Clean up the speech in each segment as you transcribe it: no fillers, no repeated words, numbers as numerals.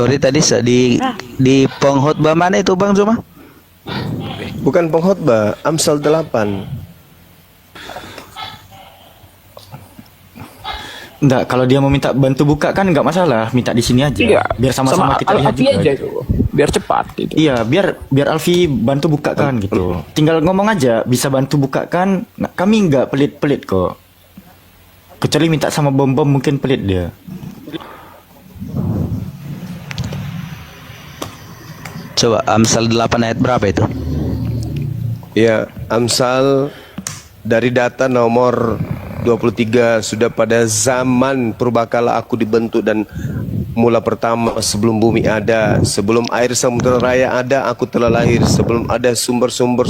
Sorry tadi di pengkhotbah mana itu Bang Zuma? Bukan pengkhotbah, Amsal 8. Enggak, kalau dia mau minta bantu buka kan enggak masalah, minta di sini aja. Iya, Biar sama-sama kita lihat Alfi juga. aja itu, biar cepat gitu. Iya, biar Alfi bantu buka kan gitu. Tinggal ngomong aja, bisa bantu buka kan. Nah, kami enggak pelit-pelit kok. Kecuali minta sama bom-bom mungkin pelit dia. Coba Amsal 8 ayat berapa itu? Ya, Amsal dari data nomor 23, sudah pada zaman purbakala aku dibentuk dan mula pertama sebelum bumi ada, sebelum air samudera raya ada, aku telah lahir, sebelum ada sumber-sumber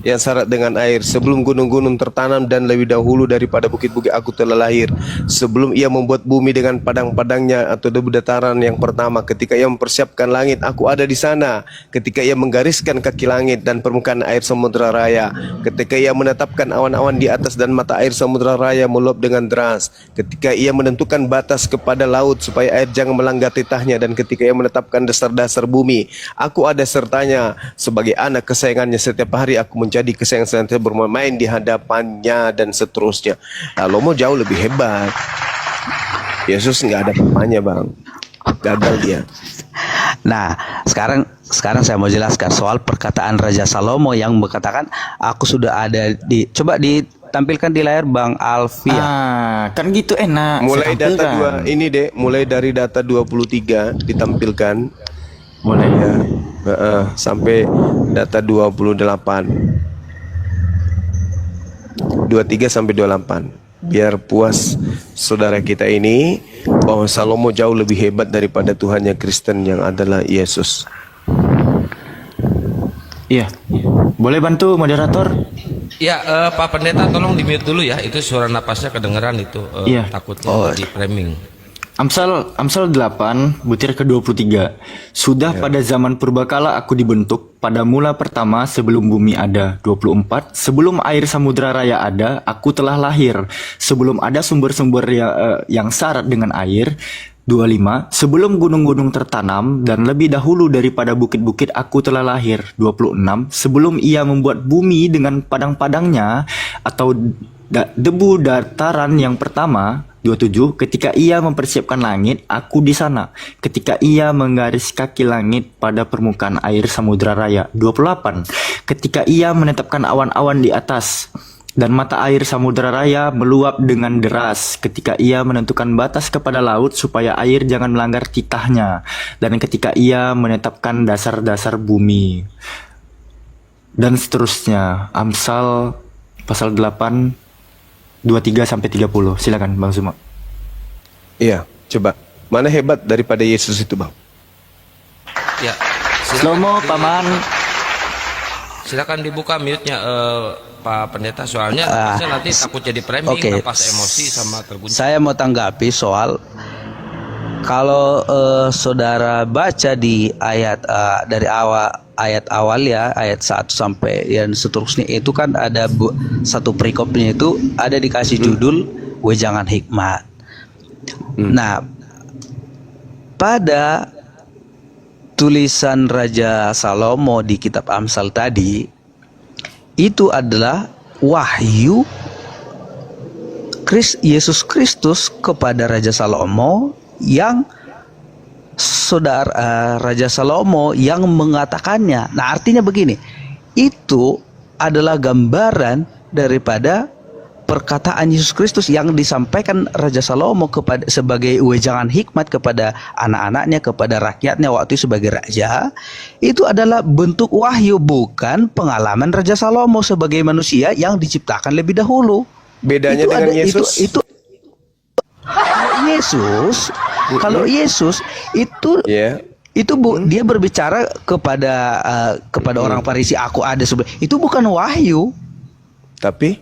yang syarat dengan air, sebelum gunung-gunung tertanam dan lebih dahulu daripada bukit-bukit aku telah lahir, sebelum ia membuat bumi dengan padang-padangnya atau debu dataran yang pertama, ketika ia mempersiapkan langit, aku ada di sana, ketika ia menggariskan kaki langit dan permukaan air samudera raya, ketika ia menetapkan awan-awan di atas dan mata air samudera raya meluap dengan deras, ketika ia menentukan batas kepada laut supaya air jangan melanggar titahnya, dan ketika ia menetapkan dasar-dasar bumi, aku ada sertanya sebagai anak kesayangannya, setiap hari aku menjadi kesayangan senantiasa bermain di hadapannya, dan seterusnya. Salomo jauh lebih hebat. Yesus nggak ada papanya Bang, gagal dia. Nah, sekarang saya mau jelaskan soal perkataan Raja Salomo yang berkatakan aku sudah ada di, coba ditampilkan di layar Bang Alfi ya. Kan gitu enak. Mulai Saya data tampilkan. ini deh, mulai dari data 23 ditampilkan. Boleh. Ya, sampai data 28, 23 sampai 28. Biar puas saudara kita ini bahwa Salomo jauh lebih hebat daripada Tuhannya Kristen yang adalah Yesus. Iya. Boleh bantu moderator? Ya, Pak Pendeta tolong di mute dulu ya, itu suara napasnya kedengeran itu, Iya. takutnya di framing. Amsal 8 butir ke-23. Sudah pada zaman purbakala aku dibentuk, pada mula pertama sebelum bumi ada. 24. Sebelum air samudera raya ada, aku telah lahir. Sebelum ada sumber-sumber yang syarat dengan air. 25. Sebelum gunung-gunung tertanam dan lebih dahulu daripada bukit-bukit aku telah lahir. 26. Sebelum ia membuat bumi dengan padang-padangnya atau debu dataran yang pertama. 27. Ketika ia mempersiapkan langit, aku di sana. Ketika ia menggaris kaki langit pada permukaan air samudera raya. 28. Ketika ia menetapkan awan-awan di atas dan mata air samudera raya meluap dengan deras, ketika ia menentukan batas kepada laut supaya air jangan melanggar titahnya, dan ketika ia menetapkan dasar-dasar bumi, dan seterusnya. Amsal pasal 8 23 sampai 30. Silakan Bang Zuma. Iya, coba. Mana hebat daripada Yesus itu Bang? Ya, Slomo paman. silakan dibuka mute-nya Pak Pendeta, soalnya napasnya nanti takut jadi framing, Oke. napas emosi sama tergunci. Saya mau tanggapi soal kalau saudara baca di ayat dari ayat awal ya, ayat 1 sampai yang seterusnya itu kan ada satu perikopnya itu ada dikasih judul wejangan hikmat. Nah, pada tulisan Raja Salomo di kitab Amsal tadi itu adalah wahyu Yesus Kristus kepada Raja Salomo yang Raja Salomo yang mengatakannya. Nah, artinya begini, itu adalah gambaran daripada perkataan Yesus Kristus yang disampaikan Raja Salomo kepada sebagai wejangan hikmat kepada anak-anaknya, kepada rakyatnya waktu itu sebagai raja. Itu adalah bentuk wahyu, bukan pengalaman Raja Salomo sebagai manusia yang diciptakan lebih dahulu. Bedanya Itu dengan ada, Yesus? Kalau Yesus itu Ya. itu dia berbicara kepada orang Farisi, aku ada sebelum itu bukan wahyu, Tapi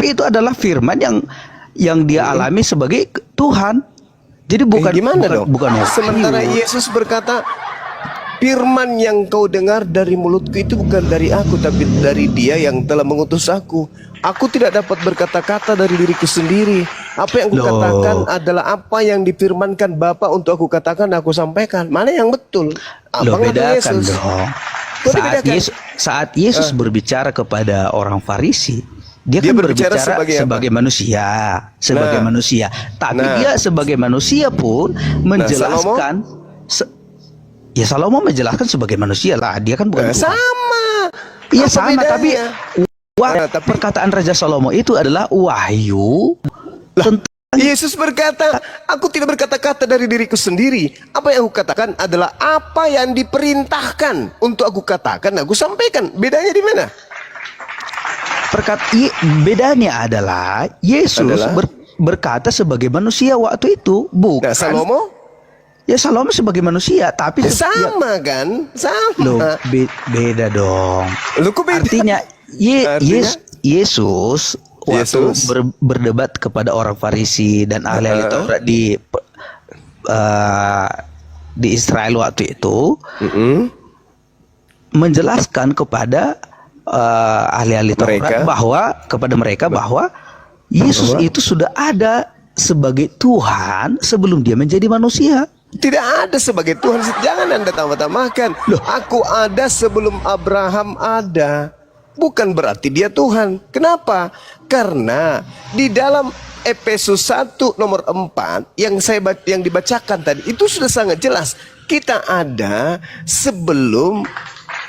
itu adalah firman yang dia alami sebagai Tuhan. Jadi bukan gimana dong? bukan wahyu. Sementara Yesus berkata, firman yang kau dengar dari mulutku itu bukan dari aku, tapi dari Dia yang telah mengutus aku. Aku tidak dapat berkata-kata dari diriku sendiri. Apa yang aku Loh. katakan adalah apa yang difirmankan Bapa untuk aku katakan, aku sampaikan. Mana yang betul? Lo Abang atau bedakan Yesus? dong. Kok dibedakan? Saat Yesus berbicara kepada orang Farisi, dia Dia kan berbicara berbicara sebagai sebagai, apa? manusia, sebagai Nah. manusia. Tapi Nah. dia sebagai manusia pun menjelaskan. Ya Salomo menjelaskan sebagai manusia lah. Dia kan bukan Tuhan. Sama. Iya Apa sama, tapi bedanya? Tapi- perkataan Raja Salomo itu adalah wahyu tentang Yesus berkata, aku tidak berkata-kata dari diriku sendiri. Apa yang aku katakan adalah apa yang diperintahkan untuk aku katakan, aku sampaikan. Bedanya di mana? bedanya adalah Yesus Adalah? berkata sebagai manusia waktu itu, bukan. Nah, Salomo? Ya Salomo sebagai manusia, tapi Sama kan? Loh, Sama. beda dong. Lu kok beda? Artinya, Artinya? Yesus waktu Yesus. berdebat kepada orang Farisi dan ahli-ahli Taurat di Israel waktu itu, menjelaskan kepada ahli-ahli Taurat bahwa Yesus itu sudah ada sebagai Tuhan sebelum dia menjadi manusia. Tidak ada sebagai Tuhan. Jangan Anda tambah-tambahkan. Aku ada sebelum Abraham ada. Bukan berarti dia Tuhan. Kenapa? Karena di dalam Efesus 1 nomor 4 yang dibacakan tadi itu sudah sangat jelas. Kita ada sebelum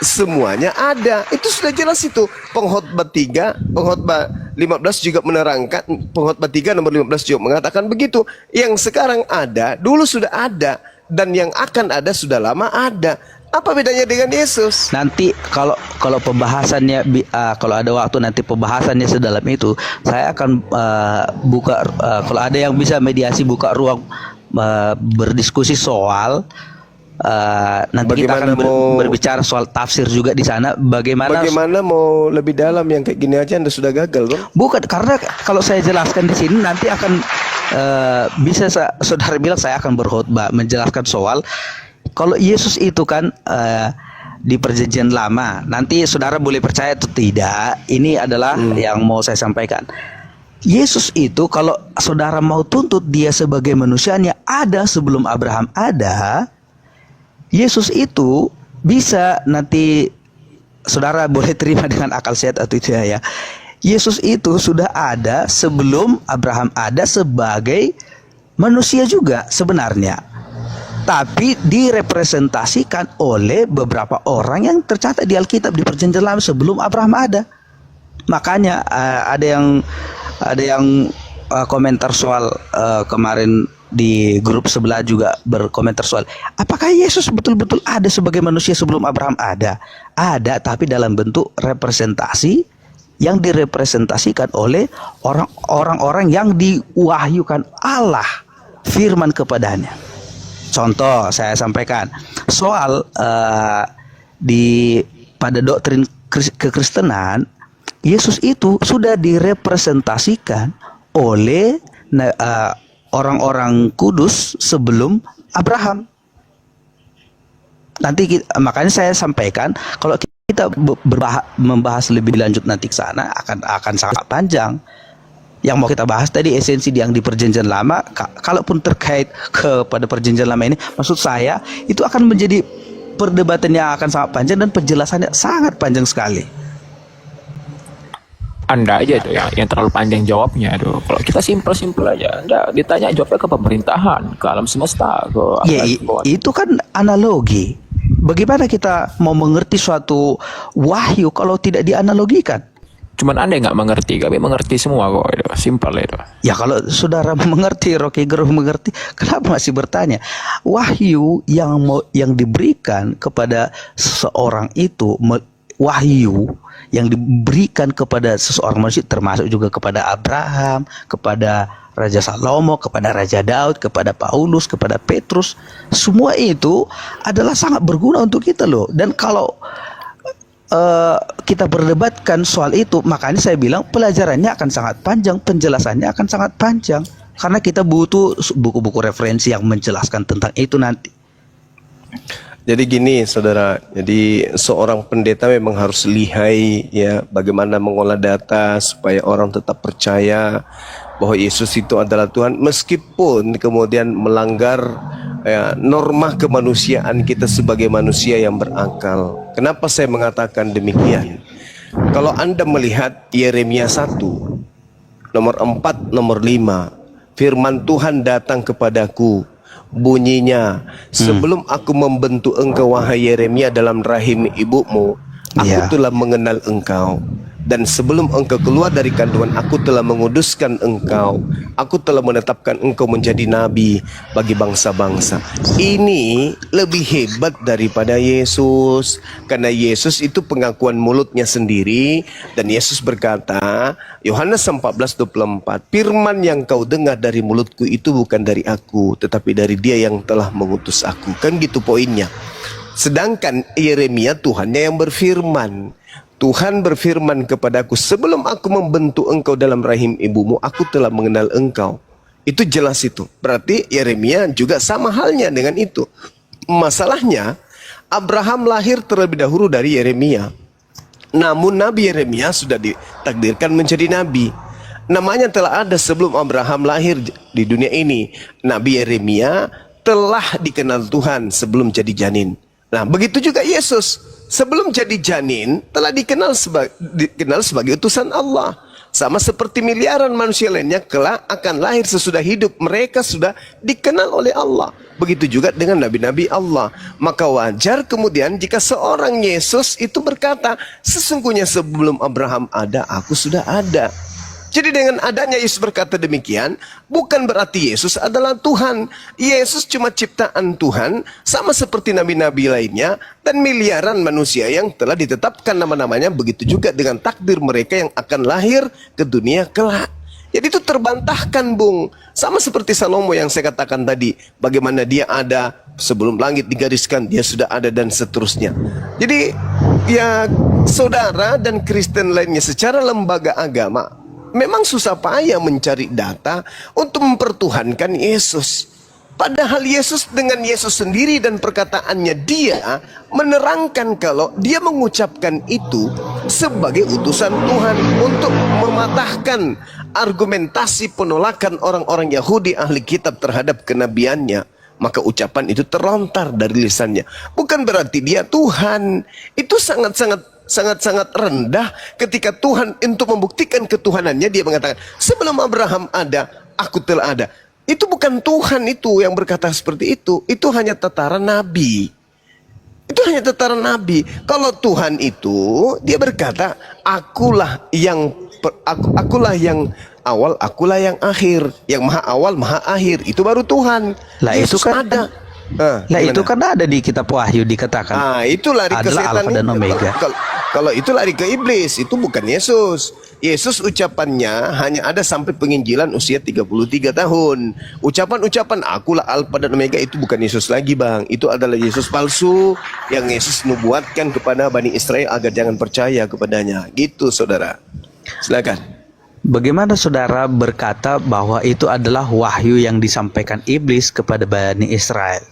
semuanya ada. Itu sudah jelas itu. Pengkhotbah 15 juga menerangkan, Pengkhotbah 3 nomor 15 juga mengatakan begitu. Yang sekarang ada, dulu sudah ada, dan yang akan ada sudah lama ada. Apa bedanya dengan Yesus? Nanti kalau pembahasannya kalau ada waktu nanti pembahasannya sedalam itu, saya akan buka kalau ada yang bisa mediasi buka ruang berdiskusi soal nanti kita Bagaimana akan berbicara soal tafsir juga di sana. Bagaimana mau lebih dalam yang kayak gini aja Anda sudah gagal, Bang? bukan, karena kalau saya jelaskan di sini nanti akan bisa saudara bilang saya akan berkhotbah menjelaskan soal kalau Yesus itu kan di perjanjian lama. Nanti saudara boleh percaya atau tidak, ini adalah yang mau saya sampaikan. Yesus itu kalau saudara mau tuntut dia sebagai manusianya ada sebelum Abraham ada, Yesus itu bisa, nanti saudara boleh terima dengan akal sehat atau tidak ya. Yesus itu sudah ada sebelum Abraham ada sebagai manusia juga sebenarnya. Tapi direpresentasikan oleh beberapa orang yang tercatat di Alkitab di Perjanjian Lama sebelum Abraham ada. Makanya ada yang komentar soal kemarin di grup sebelah juga berkomentar soal apakah Yesus betul-betul ada sebagai manusia sebelum Abraham ada? Ada, tapi dalam bentuk representasi yang direpresentasikan oleh orang-orang yang diwahyukan Allah firman kepadanya. Contoh saya sampaikan soal pada doktrin kekristenan, Yesus itu sudah direpresentasikan oleh orang-orang kudus sebelum Abraham. Nanti makanya saya sampaikan kalau kita membahas lebih lanjut nanti ke sana akan sangat panjang. Yang mau kita bahas tadi esensi yang di Perjanjian Lama, kalaupun terkait kepada Perjanjian Lama ini, maksud saya itu akan menjadi perdebatan yang akan sangat panjang dan penjelasannya sangat panjang sekali. Anda aja tuh yang terlalu panjang jawabnya tuh. Kalau kita simpel aja, Anda ditanya jawabnya ke pemerintahan, ke alam semesta, ke Ya, itu kan analogi. Bagaimana kita mau mengerti suatu wahyu kalau tidak dianalogikan? Cuman Anda nggak mengerti, kami mengerti semua kok. Itu simpel itu. Ya kalau saudara mengerti, Rocky Gerung mengerti, kenapa masih bertanya? Wahyu yang diberikan kepada seseorang itu, wahyu yang diberikan kepada seseorang manusia, termasuk juga kepada Abraham, kepada Raja Salomo, kepada Raja Daud, kepada Paulus, kepada Petrus, semua itu adalah sangat berguna untuk kita loh. Dan kalau kita berdebatkan soal itu, makanya saya bilang pelajarannya akan sangat panjang, penjelasannya akan sangat panjang, karena kita butuh buku-buku referensi yang menjelaskan tentang itu nanti. Jadi gini saudara, jadi seorang pendeta memang harus lihai ya bagaimana mengolah data supaya orang tetap percaya. bahwa Yesus itu adalah Tuhan, meskipun kemudian melanggar norma kemanusiaan kita sebagai manusia yang berakal. Kenapa saya mengatakan demikian? Kalau Anda melihat Yeremia 1 nomor 4, nomor 5, firman Tuhan datang kepadaku, bunyinya, sebelum aku membentuk engkau wahai Yeremia dalam rahim ibumu, aku telah mengenal engkau. Dan sebelum engkau keluar dari kandungan, aku telah menguduskan engkau. Aku telah menetapkan engkau menjadi nabi bagi bangsa-bangsa. Ini lebih hebat daripada Yesus, karena Yesus itu pengakuan mulutnya sendiri. Dan Yesus berkata, Yohanes 14:24, firman yang kau dengar dari mulutku itu bukan dari aku, tetapi dari Dia yang telah mengutus aku. Kan gitu poinnya. Sedangkan Yeremia Tuhannya yang berfirman. Tuhan berfirman kepadaku, sebelum aku membentuk engkau dalam rahim ibumu, aku telah mengenal engkau. Itu jelas itu. Berarti Yeremia juga sama halnya dengan itu. Masalahnya, Abraham lahir terlebih dahulu dari Yeremia. Namun Nabi Yeremia sudah ditakdirkan menjadi nabi. Namanya telah ada sebelum Abraham lahir di dunia ini. Nabi Yeremia telah dikenal Tuhan sebelum jadi janin. Nah, begitu juga Yesus. Sebelum jadi janin telah dikenal sebagai utusan Allah. Sama seperti miliaran manusia lainnya kelak akan lahir sesudah hidup. Mereka sudah dikenal oleh Allah. Begitu juga dengan nabi-nabi Allah. Maka wajar kemudian jika seorang Yesus itu berkata, sesungguhnya sebelum Abraham ada, aku sudah ada. Jadi dengan adanya Yesus berkata demikian, bukan berarti Yesus adalah Tuhan. Yesus cuma ciptaan Tuhan, sama seperti nabi-nabi lainnya, dan miliaran manusia yang telah ditetapkan nama-namanya, begitu juga dengan takdir mereka yang akan lahir ke dunia kelak. Jadi itu terbantahkan, Bung. Sama seperti Salomo yang saya katakan tadi, bagaimana dia ada, sebelum langit digariskan, dia sudah ada, dan seterusnya. Jadi, ya saudara dan Kristen lainnya secara lembaga agama, memang susah payah mencari data untuk mempertuhankan Yesus. Padahal Yesus dengan Yesus sendiri dan perkataannya dia menerangkan kalau dia mengucapkan itu sebagai utusan Tuhan untuk mematahkan argumentasi penolakan orang-orang Yahudi ahli kitab terhadap kenabiannya. Maka ucapan itu terlontar dari lisannya. Bukan berarti dia Tuhan. Itu sangat-sangat rendah ketika Tuhan untuk membuktikan ketuhanannya dia mengatakan, sebelum Abraham ada, aku telah ada. Itu bukan Tuhan itu yang berkata seperti itu. Itu hanya tataran nabi. Itu hanya tataran nabi. Kalau Tuhan itu dia berkata, akulah yang awal, akulah yang akhir. Yang maha awal, maha akhir. Itu baru Tuhan. Lah Yesus itu kan ada. itu kan ada di kitab Wahyu dikatakan. Itu lari ke adalah setan. Alfa dan Omega. Kalau itu lari ke iblis, itu bukan Yesus. Yesus ucapannya hanya ada sampai penginjilan usia 33 tahun. Ucapan-ucapan akulah Alfa dan Omega itu bukan Yesus lagi, Bang. Itu adalah Yesus palsu yang Yesus nubuatkan kepada Bani Israel agar jangan percaya kepadanya. Gitu, saudara. Silakan. Bagaimana saudara berkata bahwa itu adalah wahyu yang disampaikan iblis kepada Bani Israel?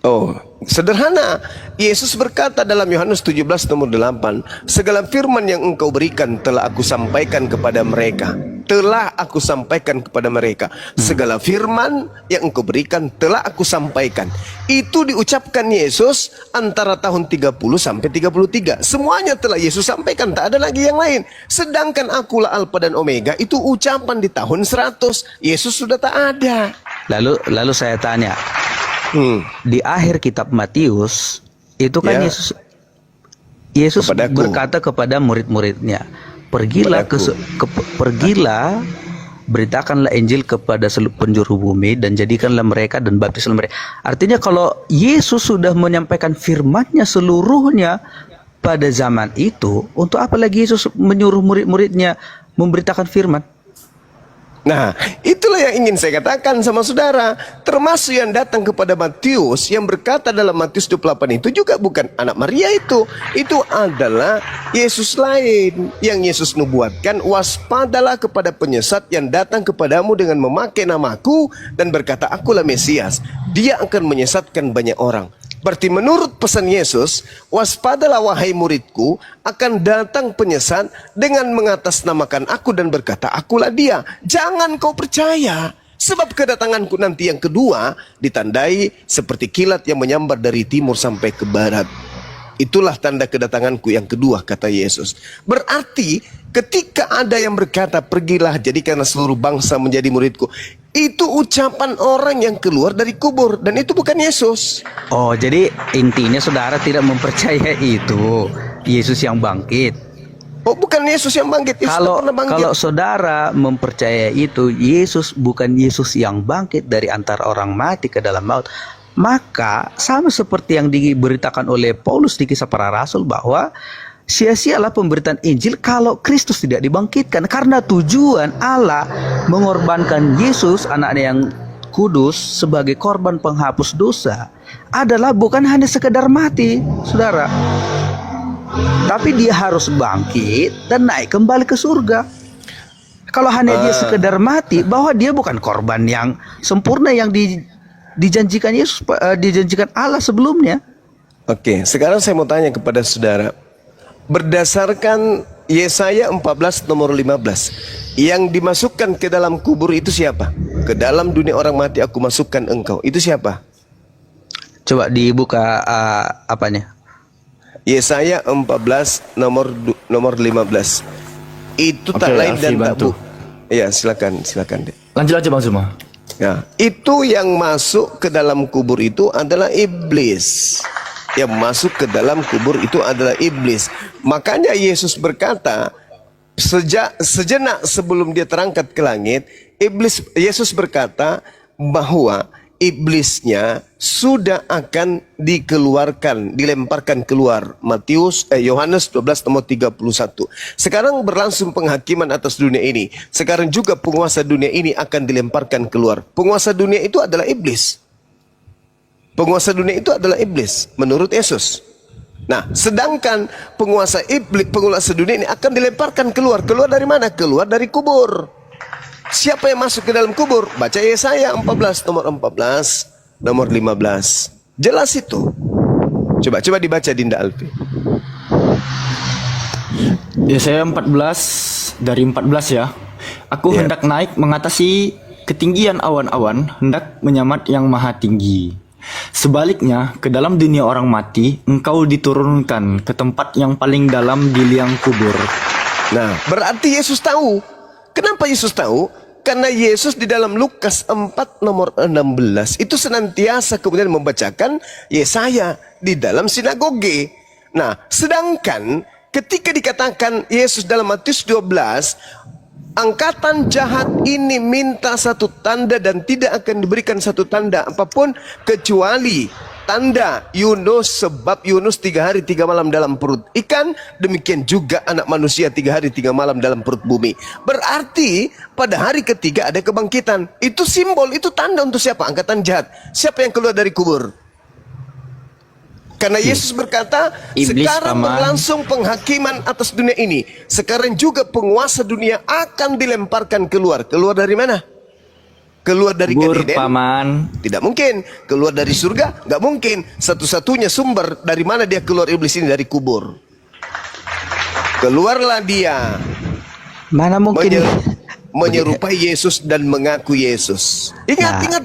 Oh, sederhana. Yesus berkata dalam Yohanes 17 nomor 8, segala firman yang engkau berikan telah aku sampaikan kepada mereka. Telah aku sampaikan kepada mereka. Segala firman yang engkau berikan telah aku sampaikan. Itu diucapkan Yesus antara tahun 30 sampai 33. Semuanya telah Yesus sampaikan, tak ada lagi yang lain. Sedangkan akulah Alfa dan Omega itu ucapan di tahun 100. Yesus sudah tak ada. Lalu saya tanya, di akhir kitab Matius itu kan Yesus Kepadaku. berkata kepada murid-muridnya, pergilah pergilah beritakanlah Injil kepada seluruh penjuru bumi dan jadikanlah mereka dan baptislah mereka. Artinya kalau Yesus sudah menyampaikan firman-Nya seluruhnya pada zaman itu, untuk apa lagi Yesus menyuruh murid-muridnya memberitakan firman? Nah, itulah yang ingin saya katakan sama saudara. Termasuk yang datang kepada Matius, yang berkata dalam Matius 28 itu juga bukan anak Maria itu. Itu adalah Yesus lain. Yang Yesus nubuatkan, waspadalah kepada penyesat yang datang kepadamu dengan memakai namaku dan berkata, akulah Mesias. Dia akan menyesatkan banyak orang. Berarti menurut pesan Yesus, waspadalah wahai muridku, akan datang penyesat dengan mengatasnamakan aku dan berkata, akulah dia. Jangan kau percaya. Sebab kedatanganku nanti yang kedua ditandai seperti kilat yang menyambar dari timur sampai ke barat. Itulah tanda kedatanganku yang kedua, kata Yesus. Berarti ketika ada yang berkata, pergilah jadikanlah seluruh bangsa menjadi muridku, itu ucapan orang yang keluar dari kubur, dan itu bukan Yesus. Oh, jadi intinya saudara tidak mempercayai itu Yesus yang bangkit. Oh, bukan Yesus yang bangkit. Yesus Kalau pernah bangkit. kalau saudara mempercayai itu Yesus bukan Yesus yang bangkit dari antara orang mati ke dalam maut, maka sama seperti yang diberitakan oleh Paulus di Kisah Para Rasul bahwa sia-sialah pemberitaan Injil kalau Kristus tidak dibangkitkan, karena tujuan Allah mengorbankan Yesus anaknya yang kudus sebagai korban penghapus dosa adalah bukan hanya sekedar mati, saudara, tapi dia harus bangkit dan naik kembali ke surga. Kalau hanya dia sekedar mati, bahwa dia bukan korban yang sempurna yang dijanjikan Yesus, dijanjikan Allah sebelumnya. Oke, sekarang saya mau tanya kepada saudara. Berdasarkan Yesaya 14 nomor 15, yang dimasukkan ke dalam kubur itu siapa? Ke dalam dunia orang mati aku masukkan engkau. Itu siapa? Coba dibuka apanya? Yesaya 14 nomor 15. Itu tak Oke, lain Alfi, dan tak bantu. Ya, silakan deh. Lanjut aja Bang Zuma. Ya, itu yang masuk ke dalam kubur itu adalah iblis. Yang masuk ke dalam kubur itu adalah iblis. Makanya Yesus berkata, sejenak sebelum dia terangkat ke langit, Yesus berkata bahwa iblisnya sudah akan dikeluarkan, dilemparkan keluar. Yohanes 12 nomor 31. Sekarang berlangsung penghakiman atas dunia ini. Sekarang juga penguasa dunia ini akan dilemparkan keluar. Penguasa dunia itu adalah iblis. Penguasa dunia itu adalah iblis menurut Yesus. Nah, sedangkan penguasa dunia ini akan dilemparkan keluar. Keluar dari mana? Keluar dari kubur. Siapa yang masuk ke dalam kubur? Baca Yesaya 14 nomor 15. Jelas itu. Coba dibaca Dinda Alfi. Yesaya 14 dari 14 ya. Aku hendak naik mengatasi ketinggian awan-awan, hendak menyamat yang maha tinggi. Sebaliknya, ke dalam dunia orang mati, engkau diturunkan ke tempat yang paling dalam di liang kubur. Nah, berarti Yesus tahu. Kenapa Yesus tahu? Karena Yesus di dalam Lukas 4 nomor 16 itu senantiasa kemudian membacakan Yesaya di dalam sinagoge. Nah, sedangkan ketika dikatakan Yesus dalam Matius 12, angkatan jahat ini minta satu tanda dan tidak akan diberikan satu tanda apapun kecuali tanda Yunus, sebab Yunus 3 hari 3 malam dalam perut ikan, demikian juga anak manusia 3 hari 3 malam dalam perut bumi. Berarti pada hari ketiga ada kebangkitan. Itu simbol, itu tanda untuk siapa? Angkatan jahat. Siapa yang keluar dari kubur? Karena Yesus berkata, Iblis, sekarang paman. berlangsung penghakiman atas dunia ini. Sekarang juga penguasa dunia akan dilemparkan keluar. Keluar dari mana? Keluar dari Kubur, Eden? Paman. Tidak mungkin. Keluar dari surga? Nggak mungkin. Satu-satunya sumber dari mana dia keluar iblis ini, dari kubur. Keluarlah dia. Mana mungkin Menyerupai Yesus dan mengaku Yesus. Ingat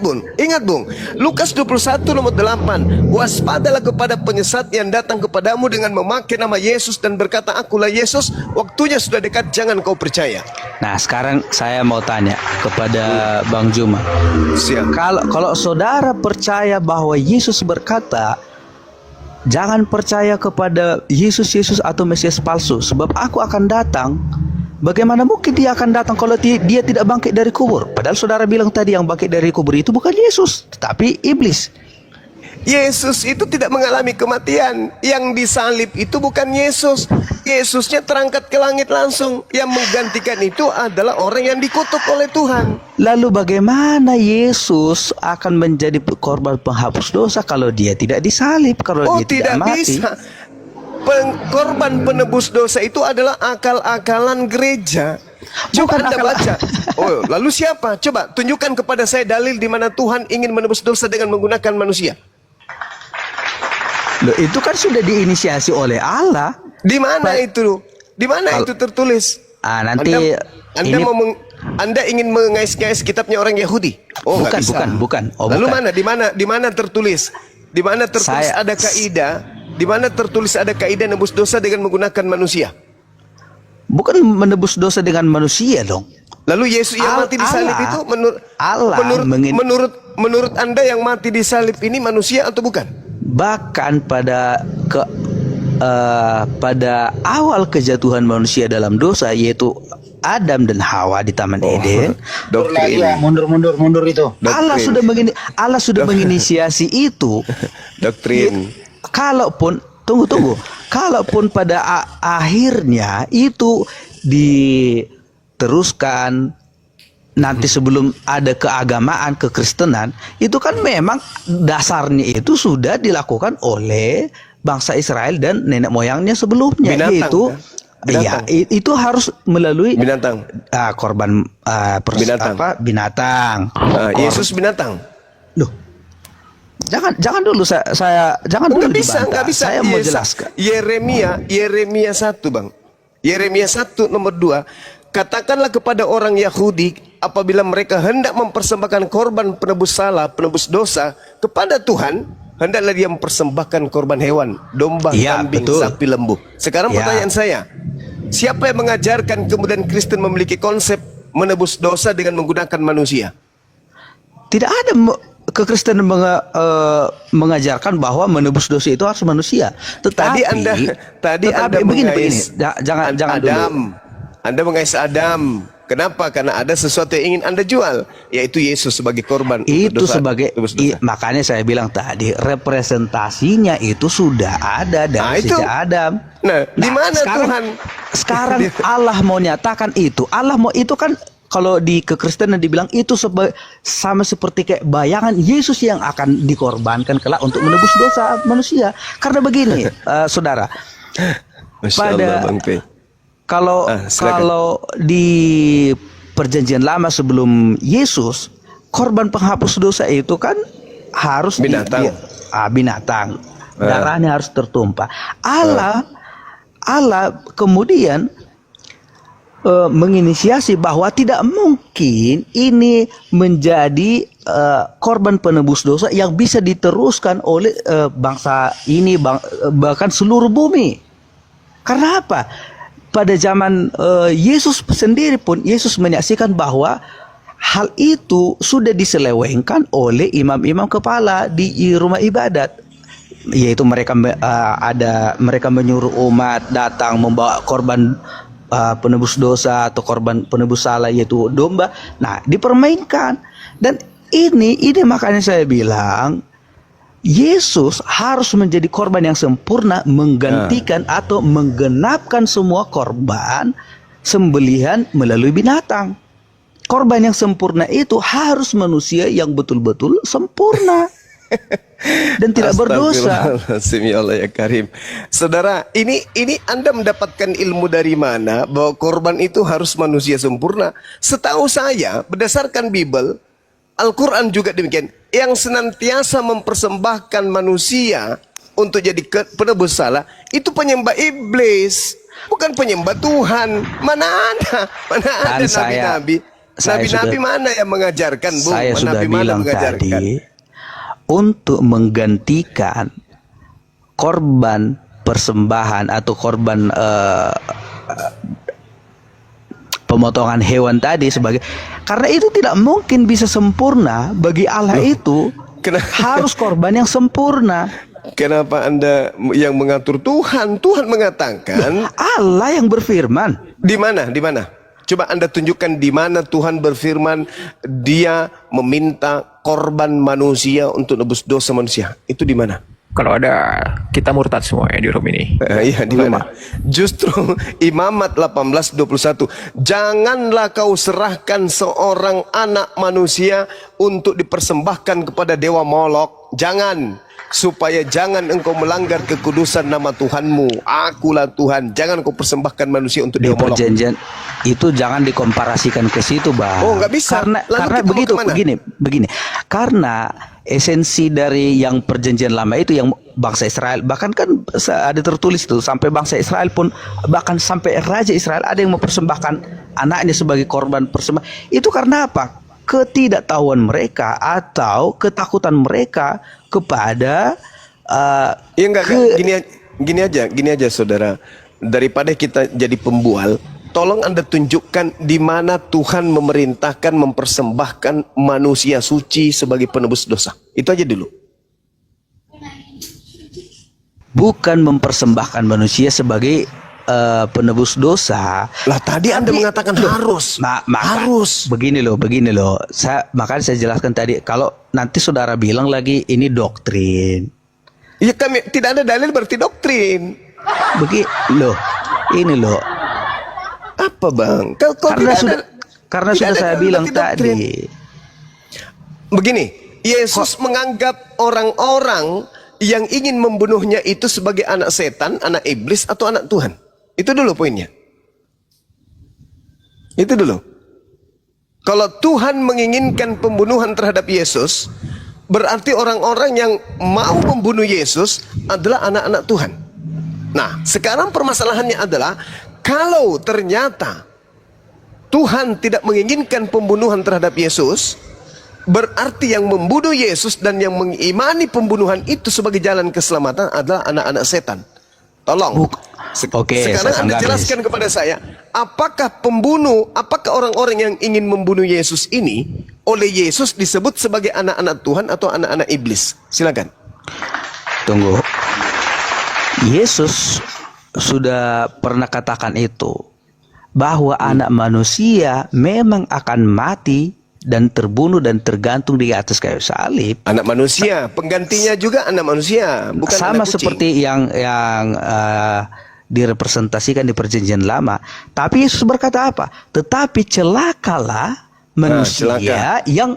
Bung. Lukas 21 nomor 8. Waspadalah kepada penyesat yang datang kepadamu dengan memakai nama Yesus dan berkata, akulah Yesus. Waktunya sudah dekat, jangan kau percaya. Nah, sekarang saya mau tanya kepada Bang Juma. Siap. Kalau saudara percaya bahwa Yesus berkata, jangan percaya kepada Yesus atau Mesias palsu, sebab aku akan datang. Bagaimana mungkin dia akan datang kalau dia tidak bangkit dari kubur? Padahal saudara bilang tadi yang bangkit dari kubur itu bukan Yesus, tetapi iblis. Yesus itu tidak mengalami kematian. Yang disalib itu bukan Yesus. Yesusnya terangkat ke langit langsung. Yang menggantikan itu adalah orang yang dikutuk oleh Tuhan. Lalu bagaimana Yesus akan menjadi korban penghapus dosa kalau dia tidak disalib, kalau dia tidak mati? Bisa. Korban penebus dosa itu adalah akal-akalan gereja. Coba Bukan Anda akal- baca. Oh, lalu siapa? Coba tunjukkan kepada saya dalil di mana Tuhan ingin menebus dosa dengan menggunakan manusia. Loh, itu kan sudah diinisiasi oleh Allah. Di mana itu? Di mana itu tertulis? Nanti Anda ini Anda ingin mengais-ngais kitabnya orang Yahudi? Oh, nggak bisa. bukan. Oh, Lalu bukan. mana? Di mana tertulis? Di mana tertulis Saya- ada kaidah? Di mana tertulis ada kaidah nebus dosa dengan menggunakan manusia? Bukan menebus dosa dengan manusia dong. Lalu Yesus yang mati di salib Allah- itu Allah menurut Anda yang mati di salib ini manusia atau bukan? Bahkan pada awal kejatuhan manusia dalam dosa, yaitu Adam dan Hawa di Taman Eden, Doktrin. Mundur itu. Doktrin. Allah sudah menginisiasi itu. Doktrin. Kalaupun kalaupun pada akhirnya itu diteruskan nanti sebelum ada keagamaan, kekristenan, itu kan memang dasarnya itu sudah dilakukan oleh bangsa Israel dan nenek moyangnya sebelumnya, Binatang, yaitu kan? Binatang. iya, itu harus melalui Binatang. korban Binatang. binatang. Yesus binatang. Loh, jangan dulu saya jangan dulu Nggak bisa. Saya mau jelaskan. Yeremia 1, Bang. Yeremia 1 nomor 2. Katakanlah kepada orang Yahudi apabila mereka hendak mempersembahkan korban penebus salah, penebus dosa kepada Tuhan, hendaklah dia mempersembahkan korban hewan, domba, Iya, kambing, betul. sapi, lembu. Sekarang Ya. pertanyaan saya, siapa yang mengajarkan kemudian Kristen memiliki konsep menebus dosa dengan menggunakan manusia? Tidak ada kekristenan mengajarkan bahwa menebus dosa itu harus manusia. Tetapi Tadi Anda begini. mengais Jangan dulu. Adam. Anda mengais Adam. Kenapa? Karena ada sesuatu yang ingin Anda jual, yaitu Yesus sebagai korban untuk Itu dosa, sebagai tebus dosa. makanya saya bilang tadi representasinya itu sudah ada dari itu. sejak Adam. Nah, di mana Tuhan? Sekarang Allah mau nyatakan itu. Allah mau itu kan kalau di kekristenan dibilang itu sama seperti kayak bayangan Yesus yang akan dikorbankan kelak untuk menebus dosa manusia. Karena begini, saudara, Masya Allah, Bang P. kalau di perjanjian lama sebelum Yesus, korban penghapus dosa itu kan harus Binatang. binatang. Darahnya harus tertumpah. Allah kemudian menginisiasi bahwa tidak mungkin ini menjadi korban penebus dosa yang bisa diteruskan oleh bangsa ini, bahkan seluruh bumi. Karena apa? Pada zaman Yesus sendiri pun, Yesus menyaksikan bahwa hal itu sudah diselewengkan oleh imam-imam kepala di rumah ibadat, yaitu mereka menyuruh umat datang membawa korban penebus dosa atau korban penebus salah, yaitu domba. Nah, dipermainkan. Dan ini makanya saya bilang Yesus harus menjadi korban yang sempurna, menggantikan atau menggenapkan semua korban sembelihan melalui binatang. Korban yang sempurna itu harus manusia yang betul-betul sempurna dan tidak berdosa. Astagfirullahaladzim, ya Allah ya Karim. Saudara, ini Anda mendapatkan ilmu dari mana bahwa korban itu harus manusia sempurna? Setahu saya, berdasarkan Bible, Al-Quran juga demikian. Yang senantiasa mempersembahkan manusia untuk jadi penebus salah, itu penyembah iblis, bukan penyembah Tuhan. Mana ada nabi-nabi? Nabi-nabi mana yang mengajarkan, Bung? Saya sudah Nabi mana bilang mengajarkan? tadi, untuk menggantikan korban persembahan atau korban pemotongan hewan tadi sebagai, karena itu tidak mungkin bisa sempurna bagi Allah. Itu harus korban yang sempurna. Kenapa Anda yang mengatur Tuhan? Tuhan mengatakan, Allah yang berfirman. Di mana? Coba Anda tunjukkan di mana Tuhan berfirman Dia meminta korban manusia untuk nebus dosa manusia. Itu di mana? Kalau ada, kita murtad semua ya di room ini. Iya, di mana? Justru Imamat 18:21. Janganlah kau serahkan seorang anak manusia untuk dipersembahkan kepada dewa Molok. Jangan, supaya jangan engkau melanggar kekudusan nama Tuhanmu. Akulah Tuhan. Jangan kau persembahkan manusia untuk Di dewa Molok. perjanjian itu jangan dikomparasikan ke situ, Bang. Oh, nggak bisa. Karena Lalu kita mau kemana? begini. Karena esensi dari yang perjanjian lama itu yang bangsa Israel, bahkan kan ada tertulis tuh sampai bangsa Israel pun, bahkan sampai raja Israel ada yang mempersembahkan anaknya sebagai korban persembahan. Itu karena apa? Ketidaktahuan mereka atau ketakutan mereka kepada Ya enggak, gini aja saudara. Daripada kita jadi pembual, tolong Anda tunjukkan di mana Tuhan memerintahkan mempersembahkan manusia suci sebagai penebus dosa. Itu aja dulu. bukan mempersembahkan manusia sebagai penebus dosa. Lah tadi Anda mengatakan harus. Harus. Begini loh. Makanya saya jelaskan tadi, kalau nanti saudara bilang lagi ini doktrin. Ya kami tidak ada dalil berarti doktrin. Ini loh. Apa bang? Karena sudah saya bilang tadi. Begini, Yesus menganggap orang-orang yang ingin membunuhnya itu sebagai anak setan, anak iblis, atau anak Tuhan. Itu dulu poinnya. Itu dulu. Kalau Tuhan menginginkan pembunuhan terhadap Yesus, berarti orang-orang yang mau membunuh Yesus adalah anak-anak Tuhan. Nah, sekarang permasalahannya adalah kalau ternyata Tuhan tidak menginginkan pembunuhan terhadap Yesus, berarti yang membunuh Yesus dan yang mengimani pembunuhan itu sebagai jalan keselamatan adalah anak-anak setan. Tolong. Sekarang Anda jelaskan kepada saya, apakah orang-orang yang ingin membunuh Yesus ini oleh Yesus disebut sebagai anak-anak Tuhan atau anak-anak iblis? Silakan. Tunggu. Yesus sudah pernah katakan itu, bahwa anak manusia memang akan mati dan terbunuh dan tergantung di atas kayu salib. Anak manusia, penggantinya juga anak manusia, bukan sama anak kucing. Seperti yang direpresentasikan di Perjanjian Lama. Tapi Yesus berkata apa? Tetapi celakalah manusia yang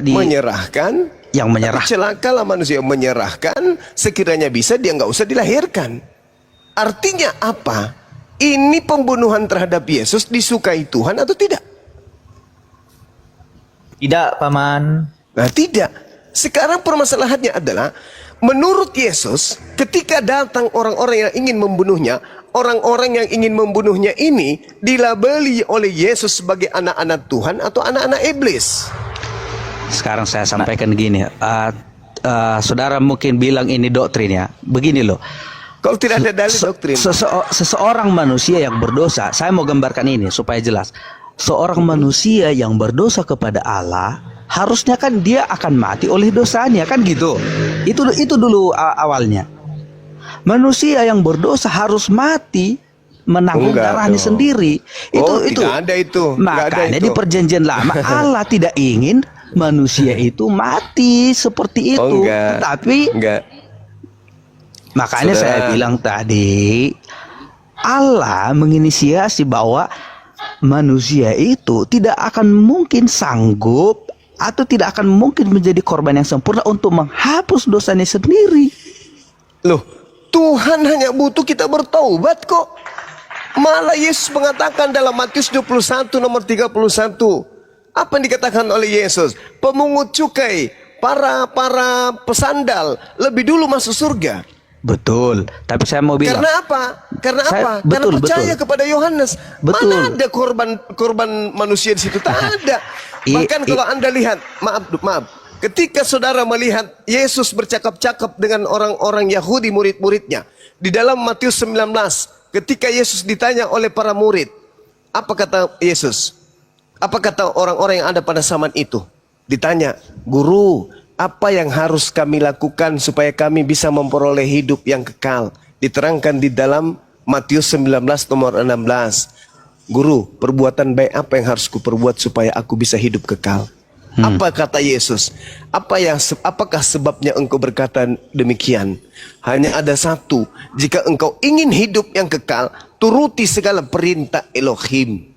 menyerahkan. Yang menyerah. Celakalah manusia yang menyerahkan, sekiranya bisa dia nggak usah dilahirkan. Artinya apa? Ini pembunuhan terhadap Yesus disukai Tuhan atau tidak? Tidak, Paman. Nah, tidak. Sekarang permasalahannya adalah, menurut Yesus, ketika datang orang-orang yang ingin membunuhnya, orang-orang yang ingin membunuhnya ini dilabeli oleh Yesus sebagai anak-anak Tuhan atau anak-anak iblis. Sekarang saya sampaikan gini, saudara mungkin bilang ini doktrin ya. Begini loh. Kalau tidak ada dalil doktrin. Seseorang manusia yang berdosa, saya mau gambarkan ini supaya jelas. Seorang manusia yang berdosa kepada Allah, harusnya kan dia akan mati oleh dosanya, kan gitu. Itu dulu awalnya. Manusia yang berdosa harus mati menanggung darahnya sendiri. Tidak ada itu. Makanya di Perjanjian Lama Allah tidak ingin manusia itu mati seperti itu. Tapi makanya saya bilang tadi, Allah menginisiasi bahwa manusia itu tidak akan mungkin sanggup atau tidak akan mungkin menjadi korban yang sempurna untuk menghapus dosanya sendiri. Loh, Tuhan hanya butuh kita bertaubat kok. Malah Yesus mengatakan dalam Matius 21 nomor 31, apa yang dikatakan oleh Yesus? Pemungut cukai, para pesandal lebih dulu masuk surga. Betul, tapi saya mau bilang. Karena apa? Karena percaya kepada Yohanes. Mana ada korban manusia di situ? Tak ada. Bahkan kalau Anda lihat, maaf, ketika saudara melihat Yesus bercakap-cakap dengan orang-orang Yahudi, murid-muridnya, di dalam Matius 19, ketika Yesus ditanya oleh para murid, apa kata Yesus? Apa kata orang-orang yang ada pada zaman itu? Ditanya, Guru, apa yang harus kami lakukan supaya kami bisa memperoleh hidup yang kekal? Diterangkan di dalam Matius 19 nomor 16. Guru, perbuatan baik apa yang harus kuperbuat supaya aku bisa hidup kekal? Apa kata Yesus? Apakah sebabnya engkau berkata demikian? Hanya ada satu. Jika engkau ingin hidup yang kekal, turuti segala perintah Elohim.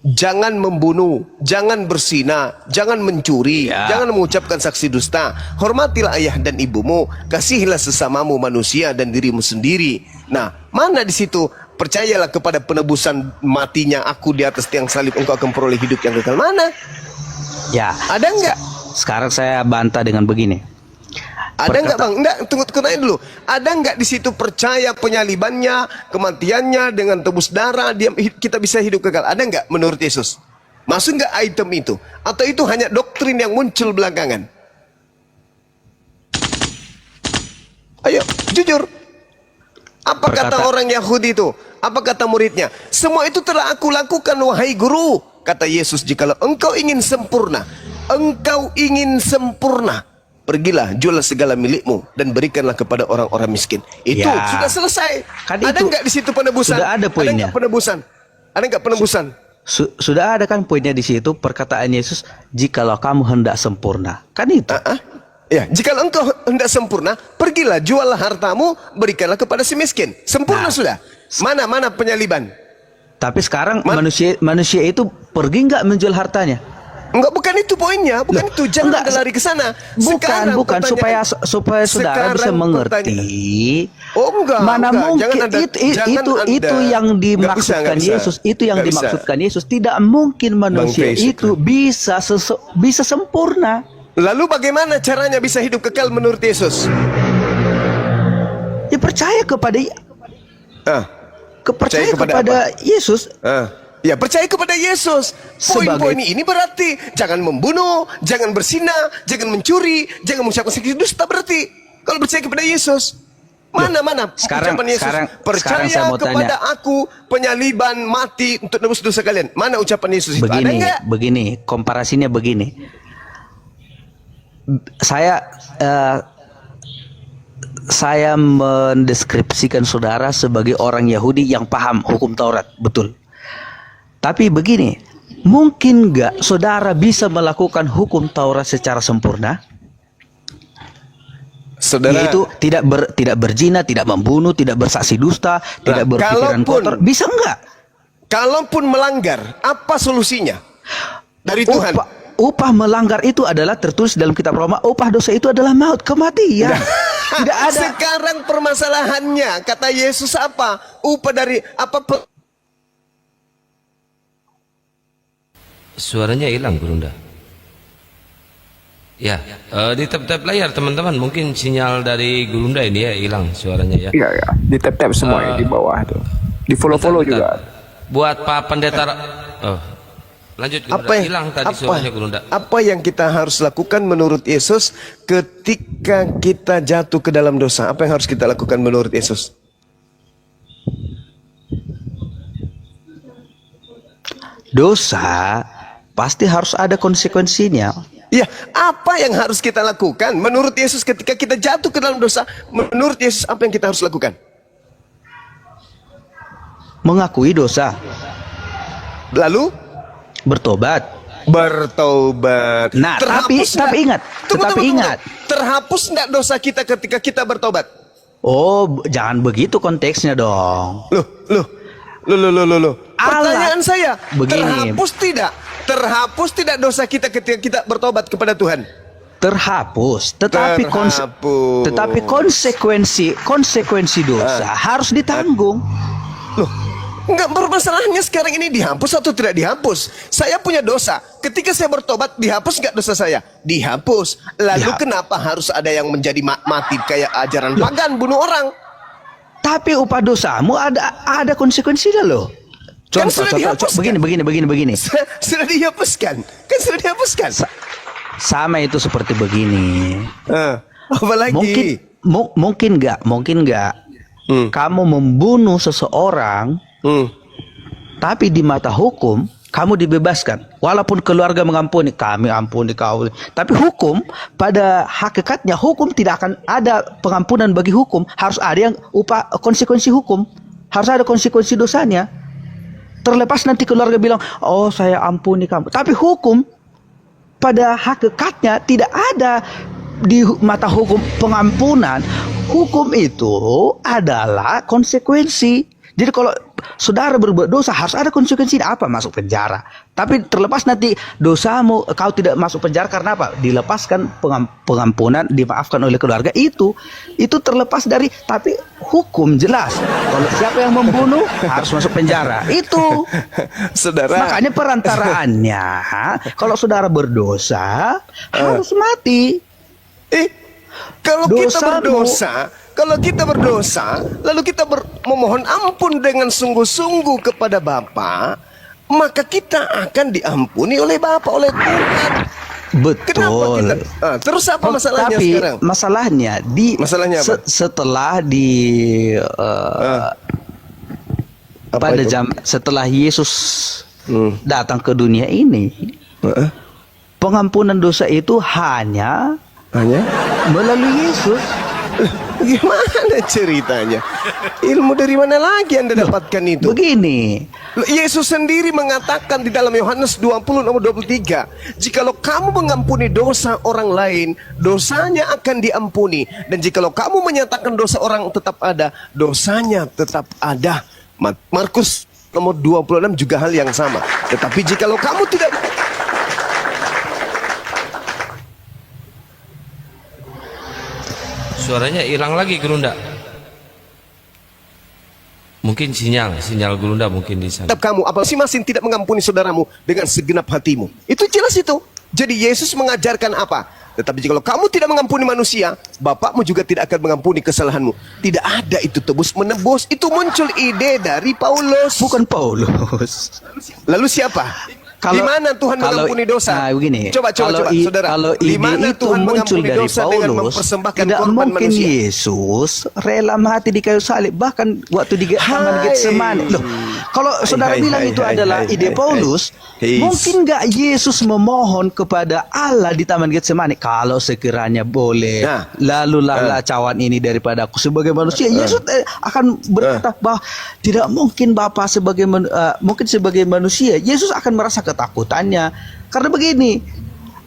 Jangan membunuh, jangan berzina, jangan mencuri, jangan mengucapkan saksi dusta. Hormatilah ayah dan ibumu, kasihilah sesamamu manusia dan dirimu sendiri. Nah, mana di situ? Percayalah kepada penebusan matinya aku di atas tiang salib, engkau akan peroleh hidup yang kekal. Mana? Ya. Ada enggak? Sekarang saya bantah dengan begini. Ada nggak bang? Enggak, tunggu nanya dulu. Ada nggak di situ percaya penyalibannya, kematiannya dengan tebus darah, kita bisa hidup kekal? Ada nggak menurut Yesus? Masuk nggak item itu? Atau itu hanya doktrin yang muncul belakangan? Ayo, jujur. Apa kata orang Yahudi itu? Apa kata muridnya? Semua itu telah aku lakukan wahai guru. Kata Yesus, jikalau engkau ingin sempurna, pergilah, jual segala milikmu dan berikanlah kepada orang-orang miskin. Itu Ya. sudah selesai. Kan Ada itu nggak di situ penebusan? sudah ada poinnya. Ada nggak penebusan? Ada nggak penebusan? Sudah ada kan poinnya di situ, perkataan Yesus, jikalau kamu hendak sempurna. Kan itu. Ya, jika engkau hendak sempurna, pergilah, juallah hartamu, berikanlah kepada si miskin. Sempurna sudah. Mana penyaliban? Tapi sekarang manusia itu pergi nggak menjual hartanya? Enggak, bukan itu poinnya, bukan Loh, itu. Jangan enggak, lari ke sana. Bukan, supaya saudara bisa sekarang mengerti. Oh, enggak, Mana enggak. mungkin Jangan Anda- jangan itu Anda- yang enggak bisa, dimaksudkan enggak bisa. Yesus, itu yang Enggak bisa. dimaksudkan Yesus. Tidak mungkin manusia Face, itu bisa sempurna. Lalu bagaimana caranya bisa hidup kekal menurut Yesus? Ya percaya kepada Percaya kepada Yesus. Ya, percaya kepada Yesus. Poin-poin ini berarti jangan membunuh, jangan berzina, jangan mencuri, jangan mengucapkan dusta berarti. Kalau percaya kepada Yesus. Mana sekarang- ucapan Yesus? sekarang Percaya saya mau kepada tanya. aku, penyaliban, mati untuk nebus dosa kalian. Mana ucapan Yesus itu? Ada enggak? Begini, komparasinya begini. Saya mendeskripsikan saudara sebagai orang Yahudi yang paham hukum Taurat, betul. Tapi begini, mungkin nggak saudara bisa melakukan hukum Taurat secara sempurna? Saudara, Yaitu tidak berzina, tidak membunuh, tidak bersaksi dusta, tidak berpikiran kotor. Bisa nggak? kalaupun melanggar, apa solusinya? Dari Tuhan. Upah melanggar itu adalah tertulis dalam kitab Roma, upah dosa itu adalah maut, kematian. Tidak ada. Sekarang permasalahannya, kata Yesus apa? Upah dari apa? Suaranya hilang, Gurunda. Ya, di tap-tap layar teman-teman, mungkin sinyal dari Gurunda ini ya hilang suaranya ya. Iya ya, di tap-tap semua ya di bawah tuh. Di follow-follow juga. Buat Pak Pendeta, lanjut Gurunda. Hilang tadi suaranya Gurunda. Apa yang kita harus lakukan menurut Yesus ketika kita jatuh ke dalam dosa? Apa yang harus kita lakukan menurut Yesus? Dosa pasti harus ada konsekuensinya. Ya, apa yang harus kita lakukan menurut Yesus ketika kita jatuh ke dalam dosa? Menurut Yesus apa yang kita harus lakukan? Mengakui dosa, Lalu bertobat. bertobat. Nah, Terhapus tapi nggak? ingat, Tunggu. ingat. Terhapus enggak dosa kita ketika kita bertobat? Oh, jangan begitu konteksnya dong. Loh. Pertanyaan saya, Begini. terhapus tidak dosa kita ketika kita bertobat kepada Tuhan? Terhapus, tetapi Terhapus. tetapi konsekuensi dosa harus ditanggung. Loh, enggak, bermasalahnya sekarang ini dihapus atau tidak dihapus? Saya punya dosa. Ketika saya bertobat, dihapus enggak dosa saya? Dihapus. Lalu kenapa harus ada yang menjadi mati kayak ajaran pagan, bunuh orang? Tapi upah dosamu ada konsekuensinya loh. Kan sudah dihapuskan. Begini. Sudah dihapuskan. Kan sudah dihapuskan. Sama itu seperti begini. Apalagi? Mungkin nggak kamu membunuh seseorang, tapi di mata hukum kamu dibebaskan, walaupun keluarga mengampuni, kami ampuni kau. Tapi hukum pada hakikatnya hukum tidak akan ada pengampunan bagi hukum. Harus ada yang konsekuensi hukum, harus ada konsekuensi dosanya. Terlepas nanti keluarga bilang, oh saya ampuni kamu, tapi hukum pada hakikatnya tidak ada di mata hukum pengampunan. Hukum itu adalah konsekuensi. Jadi kalau saudara berbuat dosa harus ada konsekuensinya, apa? Masuk penjara. Tapi terlepas nanti dosamu, kau tidak masuk penjara karena apa? Dilepaskan pengampunan, dimaafkan oleh keluarga, itu terlepas dari, tapi hukum jelas. Kalau siapa yang membunuh harus masuk penjara. Itu. Saudara. Makanya perantaraannya, kalau saudara berdosa harus mati. Kalau kita Dosamu- berdosa, lalu kita memohon ampun dengan sungguh-sungguh kepada Bapa, maka kita akan diampuni oleh Bapa, oleh Tuhan. Kenapa Betul. kita? Terus apa masalahnya Tapi sekarang? masalahnya apa? setelah di Apa pada itu? setelah Yesus Hmm. datang ke dunia ini, Heeh. pengampunan dosa itu hanya Hanya? melalui Yesus. Gimana ceritanya? Ilmu dari mana lagi Anda dapatkan itu? Begini, Yesus sendiri mengatakan di dalam Yohanes 20 nomor 23, jikalau kamu mengampuni dosa orang lain, dosanya akan diampuni, dan jikalau kamu menyatakan dosa orang tetap ada, dosanya tetap ada. Markus nomor 26 juga hal yang sama. Tetapi jikalau kamu tidak... Suaranya hilang lagi Gerunda. Mungkin sinyal Gerunda mungkin di sana. tetap kamu, apa masing-masing tidak mengampuni saudaramu dengan segenap hatimu. Itu jelas itu. Jadi Yesus mengajarkan apa? Tetapi jikalau kamu tidak mengampuni manusia, Bapakmu juga tidak akan mengampuni kesalahanmu. Tidak ada itu tebus menebus. Itu muncul ide dari Paulus. bukan Paulus. Lalu siapa? Di mana Tuhan mengampuni dosa? Nah, begini. Coba, kalau saudara. Kalau Di ide mana itu Tuhan muncul mengampuni dari dosa dengan Paulus, mempersembahkan tidak korban mungkin manusia? Yesus rela mati di kayu salib. Bahkan waktu di Taman Hai. Getsemani. Loh, kalau saudara bilang itu adalah ide Paulus, mungkin nggak Yesus memohon kepada Allah di Taman Getsemani, kalau sekiranya boleh, Nah. lalulah cawan ini daripada aku sebagai manusia. Yesus akan berkata bahwa tidak mungkin Bapa mungkin sebagai manusia, Yesus akan merasa ketakutannya. Karena begini,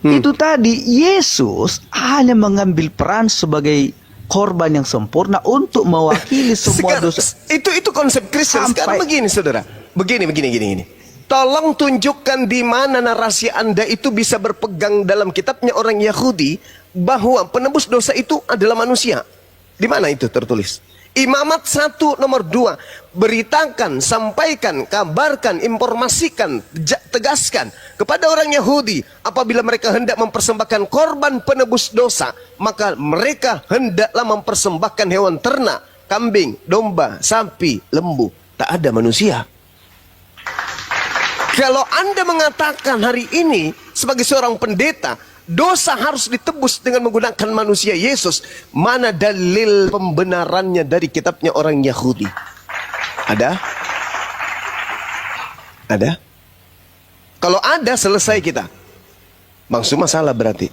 itu tadi Yesus hanya mengambil peran sebagai korban yang sempurna untuk mewakili semua Sekarang, dosa. itu konsep Kristen. Sampai- Sekarang begini saudara. Begini. Tolong tunjukkan di mana narasi Anda itu bisa berpegang dalam kitabnya orang Yahudi bahwa penebus dosa itu adalah manusia. Di mana itu tertulis? Imamat 1 nomor 2. Beritakan, sampaikan, kabarkan, informasikan, tegaskan kepada orang Yahudi apabila mereka hendak mempersembahkan korban penebus dosa, maka mereka hendaklah mempersembahkan hewan ternak, kambing, domba, sapi, lembu. Tak ada manusia. Kalau Anda mengatakan hari ini sebagai seorang pendeta, dosa harus ditebus dengan menggunakan manusia Yesus, mana dalil pembenarannya dari kitabnya orang Yahudi? Ada? Ada? Kalau ada, selesai kita. Bang Suma salah berarti.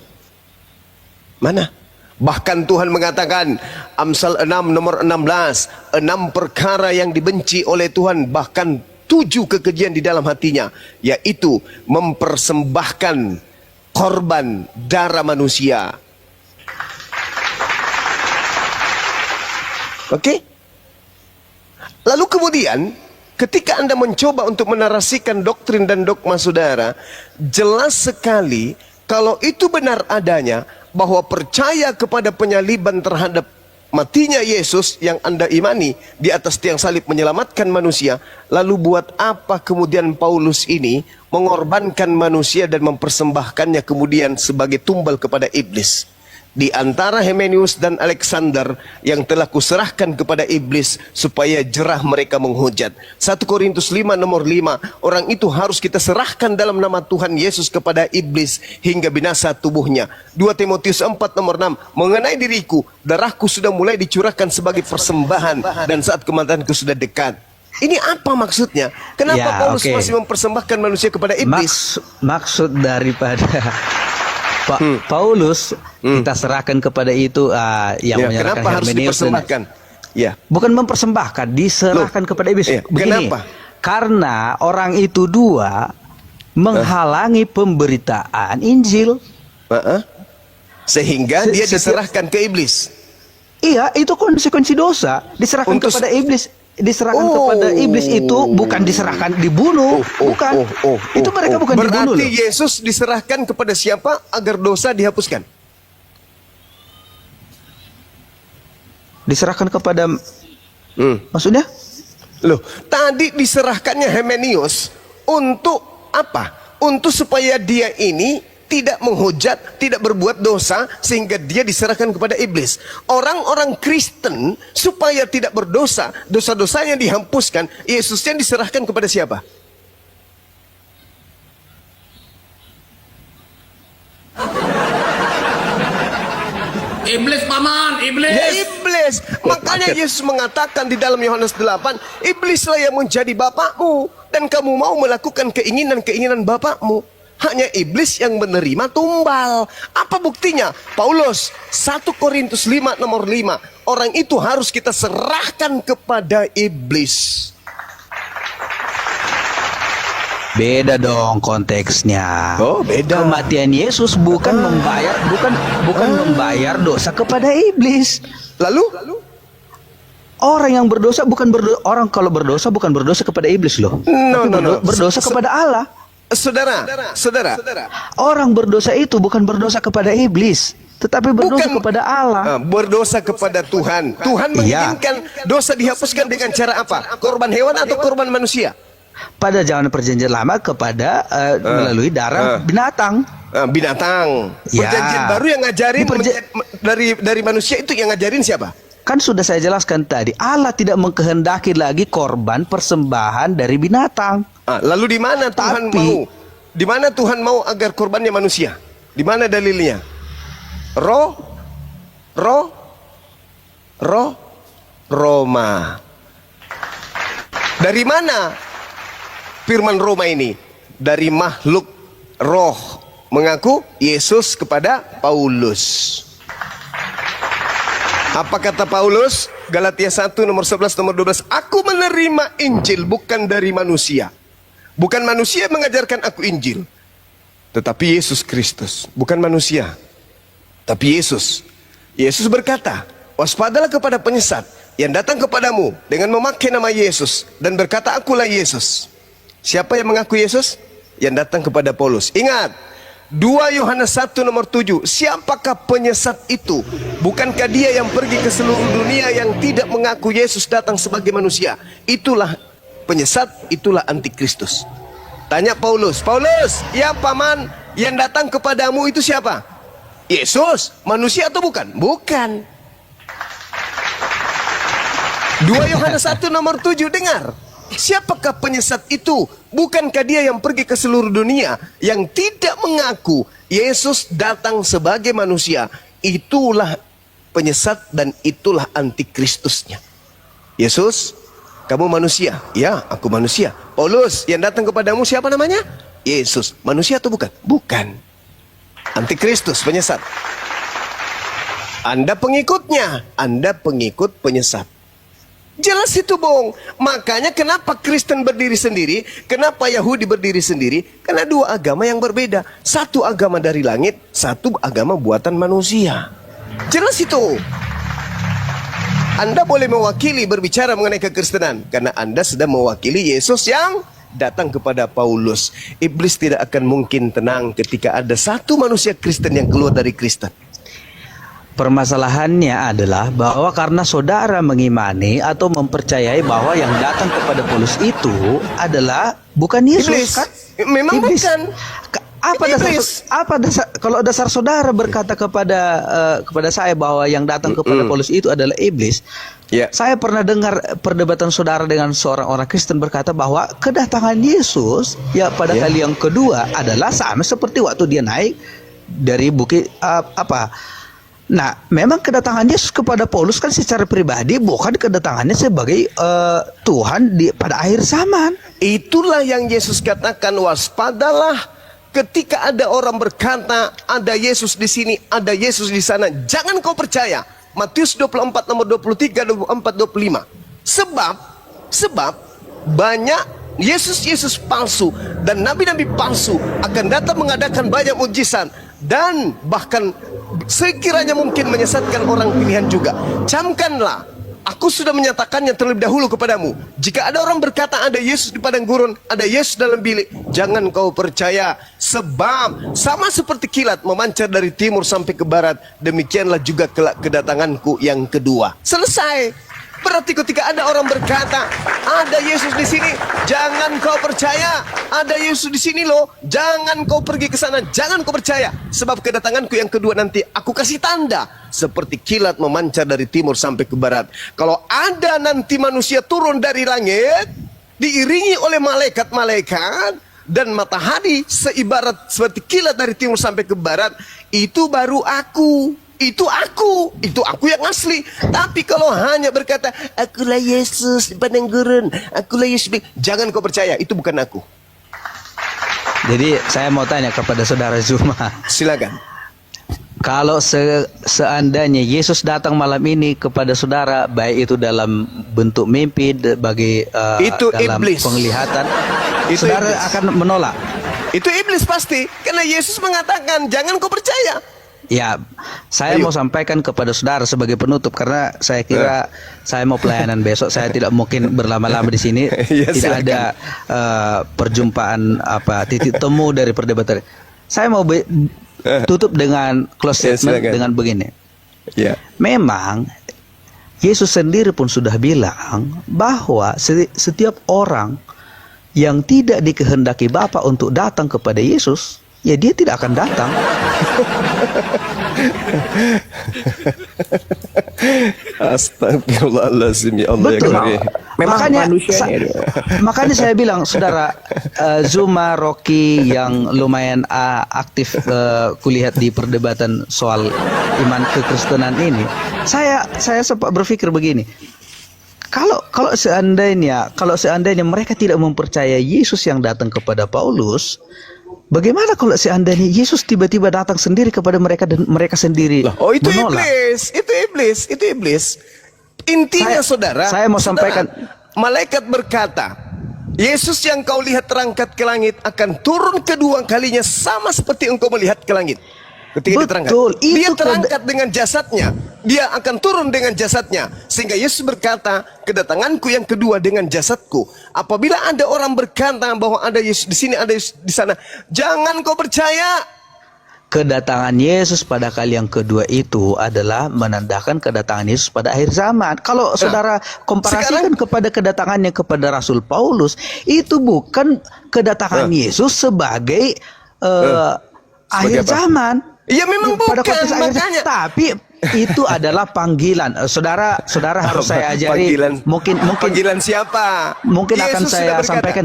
Mana? Bahkan Tuhan mengatakan Amsal 6 nomor 16, 6 perkara yang dibenci oleh Tuhan, bahkan 7 kekejian di dalam hatinya, yaitu mempersembahkan korban darah manusia. Oke? Lalu kemudian ketika Anda mencoba untuk menarasikan doktrin dan dogma saudara, jelas sekali kalau itu benar adanya, bahwa percaya kepada penyaliban terhadap matinya Yesus yang Anda imani di atas tiang salib menyelamatkan manusia, lalu buat apa kemudian Paulus ini mengorbankan manusia dan mempersembahkannya kemudian sebagai tumbal kepada iblis? Di antara Hymenius dan Alexander yang telah kuserahkan kepada iblis supaya jerah mereka menghujat. 1 Korintus 5 nomor 5, orang itu harus kita serahkan dalam nama Tuhan Yesus kepada iblis hingga binasa tubuhnya. 2 Timotius 4 nomor 6, mengenai diriku, darahku sudah mulai dicurahkan sebagai persembahan dan saat kematianku sudah dekat. Ini apa maksudnya? Kenapa Ya, Paulus oke. masih mempersembahkan manusia kepada iblis? Maksud daripada Paulus kita serahkan kepada itu yang Ya, menyerahkan kenapa harus Hymenius dan- dipersembahkan? Ya. bukan mempersembahkan, diserahkan kepada iblis. Iya, Begini, kenapa? karena orang itu dua menghalangi pemberitaan Injil. Sehingga dia diserahkan ke iblis. Iya, itu konsekuensi dosa. Diserahkan Untuk- kepada iblis. Diserahkan Oh. kepada iblis itu bukan diserahkan dibunuh, bukan. Itu mereka bukan dibunuh. Berarti Loh. Yesus diserahkan kepada siapa agar dosa dihapuskan? Diserahkan kepada Hmm. maksudnya? Loh, tadi diserahkannya Hymenius untuk apa? Untuk supaya dia ini tidak menghujat, tidak berbuat dosa sehingga dia diserahkan kepada iblis. Orang-orang Kristen supaya tidak berdosa, dosa-dosanya dihapuskan, Yesusnya diserahkan kepada siapa? Iblis paman, iblis. Ya iblis. Makanya Yesus mengatakan di dalam Yohanes 8, iblislah yang menjadi bapakmu dan kamu mau melakukan keinginan-keinginan bapakmu. Hanya iblis yang menerima tumbal. Apa buktinya? Paulus 1 Korintus 5 nomor 5. Orang itu harus kita serahkan kepada iblis. Beda dong konteksnya. Oh, beda. Kematian Yesus bukan membayar dosa kepada iblis. Lalu? Orang yang berdosa orang kalau berdosa bukan berdosa kepada iblis loh. No. Berdosa kepada Allah. Saudara. Orang berdosa itu bukan berdosa kepada iblis, tetapi berdosa kepada Allah. Berdosa kepada Tuhan. Tuhan menginginkan dosa dihapuskan dengan cara apa? Korban hewan atau korban manusia? Pada zaman perjanjian lama kepada melalui darah binatang. Binatang. Ya. Perjanjian baru yang ngajarin dari manusia itu yang ngajarin siapa? Kan sudah saya jelaskan tadi, Allah tidak mengkehendaki lagi korban persembahan dari binatang. Lalu di mana Tuhan mau? Di mana Tuhan mau agar korbannya manusia? Di mana dalilnya? Roma. Dari mana firman Roma ini? Dari makhluk roh mengaku Yesus kepada Paulus. Apa kata Paulus? Galatia 1 nomor 11 nomor 12. Aku menerima Injil bukan dari manusia. Bukan manusia yang mengajarkan aku Injil, tetapi Yesus Kristus. Bukan manusia, tapi Yesus. Yesus berkata, waspadalah kepada penyesat yang datang kepadamu dengan memakai nama Yesus dan berkata, akulah Yesus. Siapa yang mengaku Yesus? Yang datang kepada Paulus. Ingat, 2 Yohanes 1 nomor 7. Siapakah penyesat itu? Bukankah dia yang pergi ke seluruh dunia yang tidak mengaku Yesus datang sebagai manusia? Itulah penyesat, itulah antikristus. Tanya Paulus, ya paman, yang datang kepadamu itu siapa? Yesus, manusia atau bukan? Bukan. 2 Yohanes 1 nomor 7, dengar. Siapakah penyesat itu? Bukankah dia yang pergi ke seluruh dunia yang tidak mengaku Yesus datang sebagai manusia? Itulah penyesat dan itulah antikristusnya. Yesus, kamu manusia? Ya, aku manusia. Paulus, yang datang kepadamu siapa namanya? Yesus. Manusia atau bukan? Bukan. Antikristus, penyesat. Anda pengikutnya, Anda pengikut penyesat. Jelas itu, Bung. Makanya kenapa Kristen berdiri sendiri, kenapa Yahudi berdiri sendiri? Karena dua agama yang berbeda. Satu agama dari langit, satu agama buatan manusia. Jelas itu. Anda boleh mewakili berbicara mengenai kekristenan karena Anda sedang mewakili Yesus yang datang kepada Paulus. Iblis tidak akan mungkin tenang ketika ada satu manusia Kristen yang keluar dari Kristen. Permasalahannya adalah bahwa karena saudara mengimani atau mempercayai bahwa yang datang kepada Paulus itu adalah bukan Yesus, Iblis. kan? Memang Iblis. bukan. Apa dasar kalau dasar saudara berkata kepada saya bahwa yang datang kepada Paulus itu adalah iblis? Ya. Saya pernah dengar perdebatan saudara dengan seorang orang Kristen berkata bahwa kedatangan Yesus pada kali yang kedua adalah sama seperti waktu dia naik dari bukit Nah, memang kedatangan Yesus kepada Paulus kan secara pribadi, bukan kedatangannya sebagai Tuhan pada akhir zaman. Itulah yang Yesus katakan, waspadalah ketika ada orang berkata ada Yesus di sini, ada Yesus di sana, jangan kau percaya. Matius 24 nomor 23, 24, 25. Sebab banyak Yesus palsu dan nabi-nabi palsu akan datang mengadakan banyak mujizat dan bahkan sekiranya mungkin menyesatkan orang pilihan juga. Camkanlah, aku sudah menyatakannya terlebih dahulu kepadamu. Jika ada orang berkata ada Yesus di padang gurun, ada Yesus dalam bilik, jangan kau percaya. Sebab sama seperti kilat memancar dari timur sampai ke barat, demikianlah juga kelak kedatanganku yang kedua. Selesai. Berarti ketika ada orang berkata, ada Yesus di sini, jangan kau percaya. Ada Yesus di sini loh, jangan kau pergi ke sana, jangan kau percaya. Sebab kedatanganku yang kedua nanti aku kasih tanda seperti kilat memancar dari timur sampai ke barat. Kalau ada nanti manusia turun dari langit, diiringi oleh malaikat-malaikat, dan matahari seibarat seperti kilat dari timur sampai ke barat, itu baru aku. Itu aku yang asli. Tapi kalau hanya berkata, akulah Yesus padang gurun, akulah Yesus, jangan kau percaya, itu bukan aku. Jadi saya mau tanya kepada saudara Zuma, Silakan. kalau seandainya Yesus datang malam ini kepada saudara, baik itu dalam bentuk mimpi, bagi Itu dalam iblis. penglihatan, Itu saudara iblis. akan menolak. Itu iblis pasti, karena Yesus mengatakan jangan kau percaya. Ya, saya Ayo. mau sampaikan kepada saudara sebagai penutup, karena saya kira saya mau pelayanan besok, saya tidak mungkin berlama-lama di sini. Ya, Tidak silakan. ada perjumpaan titik temu dari perdebatan. Saya mau tutup dengan close Ya, statement silakan. dengan begini. Ya. Memang Yesus sendiri pun sudah bilang bahwa setiap orang yang tidak dikehendaki Bapa untuk datang kepada Yesus, ya dia tidak akan datang. Astagfirullahaladzim, ya Allah. Betul. Ya Karim. Memang manusianya itu. Makanya saya bilang, saudara Zuma, Rocky yang lumayan aktif kulihat di perdebatan soal iman kekristenan ini, saya sempat berpikir begini. Kalau seandainya mereka tidak mempercayai Yesus yang datang kepada Paulus, bagaimana kalau seandainya Yesus tiba-tiba datang sendiri kepada mereka dan mereka sendiri Oh, itu menolak? iblis. Intinya saudara, saya mau sampaikan. Malaikat berkata, Yesus yang kau lihat terangkat ke langit akan turun kedua kalinya sama seperti engkau melihat ke langit. Ketika dia terangkat, Betul, dia itu terangkat dengan jasadnya, dia akan turun dengan jasadnya. Sehingga Yesus berkata, kedatanganku yang kedua dengan jasadku. Apabila ada orang berkata bahwa ada Yesus di sini, ada Yesus di sana, jangan kau percaya. Kedatangan Yesus pada kali yang kedua itu adalah menandakan kedatangan Yesus pada akhir zaman. Kalau saudara komparasikan kepada kedatangannya kepada Rasul Paulus, itu bukan kedatangan Yesus sebagai akhir apa? zaman. Ya memang Pada bukan, konteks akhir zaman, makanya. tapi itu adalah panggilan. Saudara harus saya ajari. Mungkin Panggilan siapa? Mungkin akan Yesus saya sudah berkata. sampaikan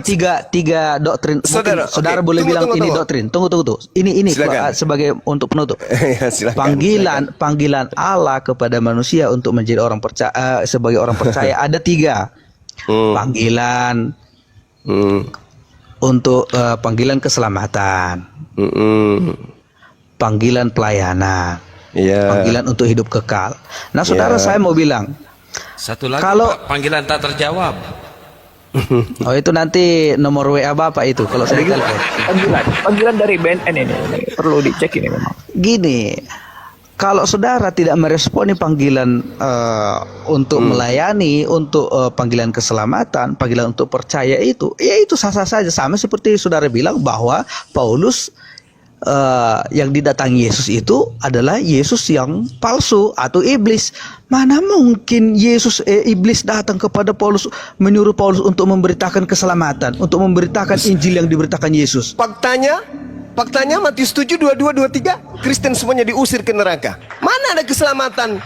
tiga doktrin. Mungkin oke. saudara boleh Tunggu, bilang tunggu, ini tunggu. doktrin. Tunggu. Ini Silakan. sebagai untuk penutup. Ya, silakan, Panggilan Allah kepada manusia untuk menjadi orang percaya, sebagai orang percaya ada tiga. Panggilan untuk panggilan keselamatan, panggilan pelayanan, Iya. panggilan untuk hidup kekal. Nah, saudara, saya mau bilang, Satu lagi Kalau- Pak, panggilan tak terjawab. oh itu nanti nomor WA Bapak itu kalau saya telepon. Panggilan dari BNN ini perlu dicek ini memang. Gini, kalau saudara tidak meresponi panggilan untuk melayani, untuk panggilan keselamatan, panggilan untuk percaya itu, ya itu sah-sah saja. Sama seperti saudara bilang bahwa Paulus yang didatangi Yesus itu adalah Yesus yang palsu atau iblis. Mana mungkin iblis datang kepada Paulus, menyuruh Paulus untuk memberitakan keselamatan, untuk memberitakan Injil yang diberitakan Yesus. Faktanya Matius 7, 22, 23, Kristen semuanya diusir ke neraka. Mana ada keselamatan?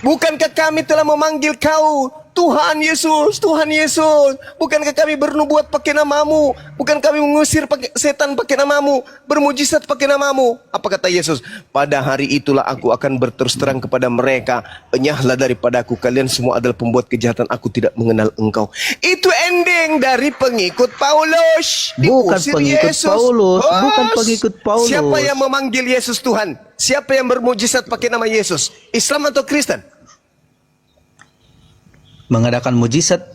Bukankah kami telah memanggil kau Tuhan Yesus, Tuhan Yesus? Bukankah kami bernubuat pakai namamu? Bukan kami mengusir setan pakai namamu, bermujizat pakai namamu? Apa kata Yesus? Pada hari itulah aku akan berterus terang kepada mereka, enyahlah daripadaku, kalian semua adalah pembuat kejahatan, aku tidak mengenal engkau. Itu ending dari pengikut Paulus. Bukan Diusir pengikut Yesus. Paulus, Bos. bukan pengikut Paulus. Siapa yang memanggil Yesus Tuhan? Siapa yang bermujizat pakai nama Yesus? Islam atau Kristen? Mengadakan mujizat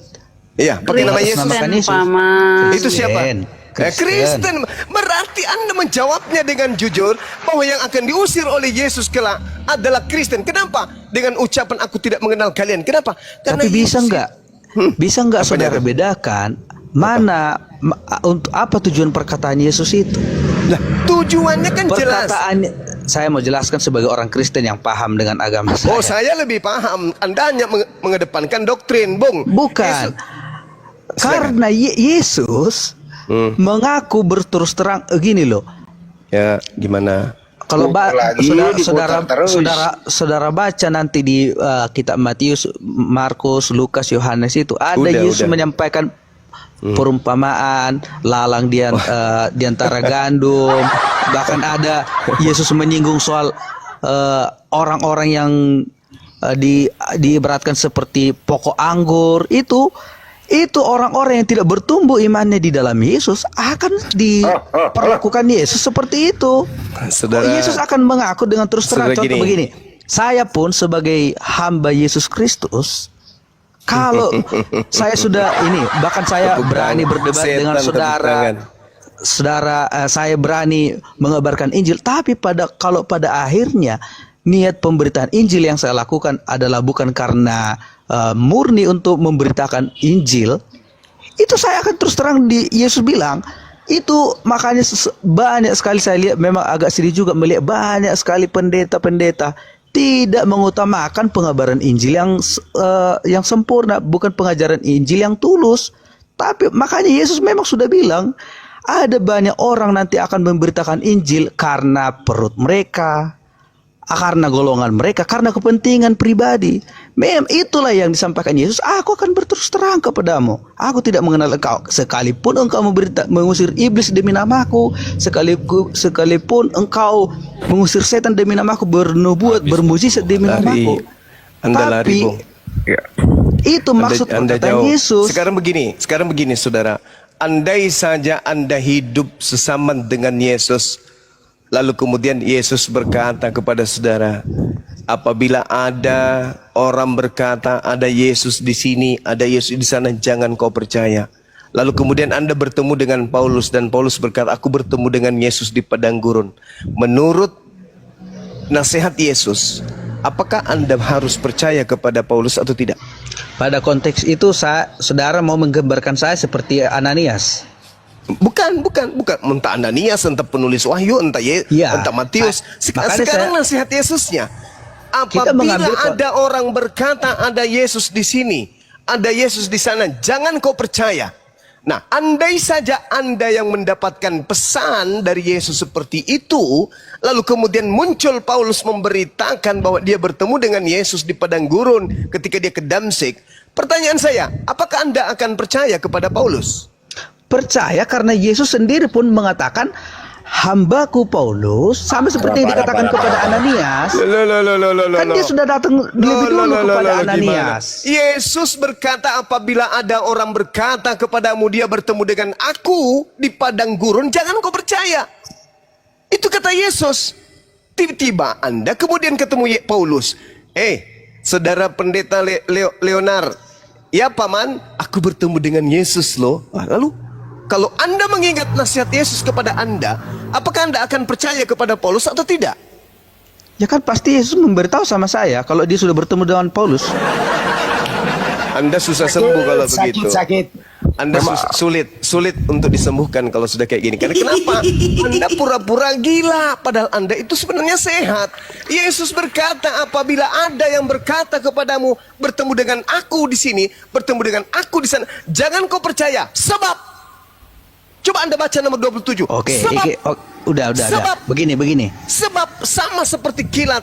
Iya, pakai nama Yesus. Namakan Yesus. Paman. Itu siapa? Kristen. Kristen. Berarti Anda menjawabnya dengan jujur bahwa yang akan diusir oleh Yesus kelak adalah Kristen. Kenapa? Dengan ucapan aku tidak mengenal kalian. Kenapa? Tapi bisa Yesus- nggak? Bisa nggak Apanya saudara tuh? bedakan mana untuk apa tujuan perkataan Yesus itu? Lah, tujuannya kan jelas. Perkataan saya mau jelaskan sebagai orang Kristen yang paham dengan agama saya. Oh, saya lebih paham. Anda hanya mengedepankan doktrin, Bung. Bukan. Yesus- Karena Yesus mengaku berterus terang gini loh. Ya, gimana? Kalau Lagi diputar terus. saudara baca nanti di kitab Matius, Markus, Lukas, Yohanes itu ada Yesus menyampaikan perumpamaan lalang di antara gandum, bahkan ada Yesus menyinggung soal orang-orang yang diibaratkan seperti pokok anggur. Itu orang-orang yang tidak bertumbuh imannya di dalam Yesus akan diperlakukan Yesus seperti itu. Saudara, Yesus akan mengaku dengan terus terang. saudara Contoh begini, saya pun sebagai hamba Yesus Kristus, kalau saya sudah bahkan saya berani berdebat dengan saudara, saya berani mengabarkan Injil, tapi kalau pada akhirnya niat pemberitaan Injil yang saya lakukan adalah bukan karena murni untuk memberitakan Injil, itu saya akan terus terang Yesus bilang itu. Makanya banyak sekali saya lihat, memang agak sedih juga melihat banyak sekali pendeta-pendeta tidak mengutamakan pengabaran Injil yang sempurna, bukan pengajaran Injil yang tulus. Tapi makanya Yesus memang sudah bilang ada banyak orang nanti akan memberitakan Injil karena perut mereka, karena golongan mereka, karena kepentingan pribadi. Itulah yang disampaikan Yesus. Aku akan berterus terang kepadamu. Aku tidak mengenal engkau. Sekalipun engkau mengusir iblis demi namaku, sekalipun engkau mengusir setan demi namaku, bernubuat, bermujizat demi namaku. Tapi itu maksud perkataan Yesus. Sekarang begini, saudara. Andai saja Anda hidup sesama dengan Yesus, lalu kemudian Yesus berkata kepada saudara, apabila ada orang berkata ada Yesus di sini, ada Yesus di sana, jangan kau percaya. Lalu kemudian Anda bertemu dengan Paulus dan Paulus berkata, aku bertemu dengan Yesus di padang gurun. Menurut nasihat Yesus, apakah Anda harus percaya kepada Paulus atau tidak? Pada konteks itu saudara mau menggambarkan saya seperti Ananias. Bukan. Entah Ananias, entah penulis Wahyu, entah Matius. Sekarang nasihat Yesusnya. Apabila ada orang berkata ada Yesus di sini, ada Yesus di sana, jangan kau percaya. Nah, andai saja Anda yang mendapatkan pesan dari Yesus seperti itu, lalu kemudian muncul Paulus memberitakan bahwa dia bertemu dengan Yesus di padang gurun ketika dia ke Damsyik. Pertanyaan saya, apakah Anda akan percaya kepada Paulus? Percaya, karena Yesus sendiri pun mengatakan, hambaku Paulus, sama seperti yang dikatakan kepada Ananias. Kan dia sudah datang lebih dulu kepada Ananias. Yesus berkata, apabila ada orang berkata kepadamu dia bertemu dengan aku di padang gurun, jangan kau percaya. Itu kata Yesus. Tiba-tiba Anda kemudian ketemu Paulus. Saudara pendeta Leonard, ya paman, aku bertemu dengan Yesus loh. Lalu kalau Anda mengingat nasihat Yesus kepada Anda, apakah Anda akan percaya kepada Paulus atau tidak? Ya kan pasti Yesus memberitahu sama saya kalau dia sudah bertemu dengan Paulus. Anda susah sembuh kalau begitu. Sakit. Anda sulit untuk disembuhkan kalau sudah kayak gini. Karena kenapa? Anda pura-pura gila, padahal Anda itu sebenarnya sehat. Yesus berkata, apabila ada yang berkata kepadamu bertemu dengan aku di sini, bertemu dengan aku di sana, jangan kau percaya. Sebab, coba Anda baca nomor 27. Udah. Begini. Sebab sama seperti kilat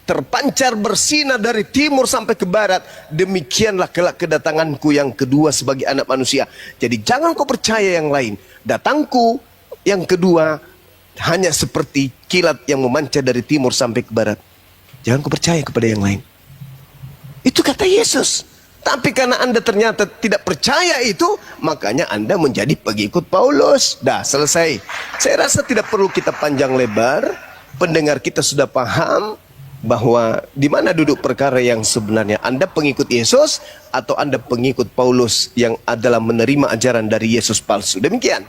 terpancar bersinar dari timur sampai ke barat, demikianlah kelak kedatanganku yang kedua sebagai anak manusia. Jadi jangan kau percaya yang lain. Datangku yang kedua hanya seperti kilat yang memancar dari timur sampai ke barat. Jangan kau percaya kepada yang lain. Itu kata Yesus. Tapi karena Anda ternyata tidak percaya itu, makanya Anda menjadi pengikut Paulus. Dah, selesai. Saya rasa tidak perlu kita panjang lebar. Pendengar kita sudah paham bahwa di mana duduk perkara yang sebenarnya. Anda pengikut Yesus atau Anda pengikut Paulus yang adalah menerima ajaran dari Yesus palsu. Demikian.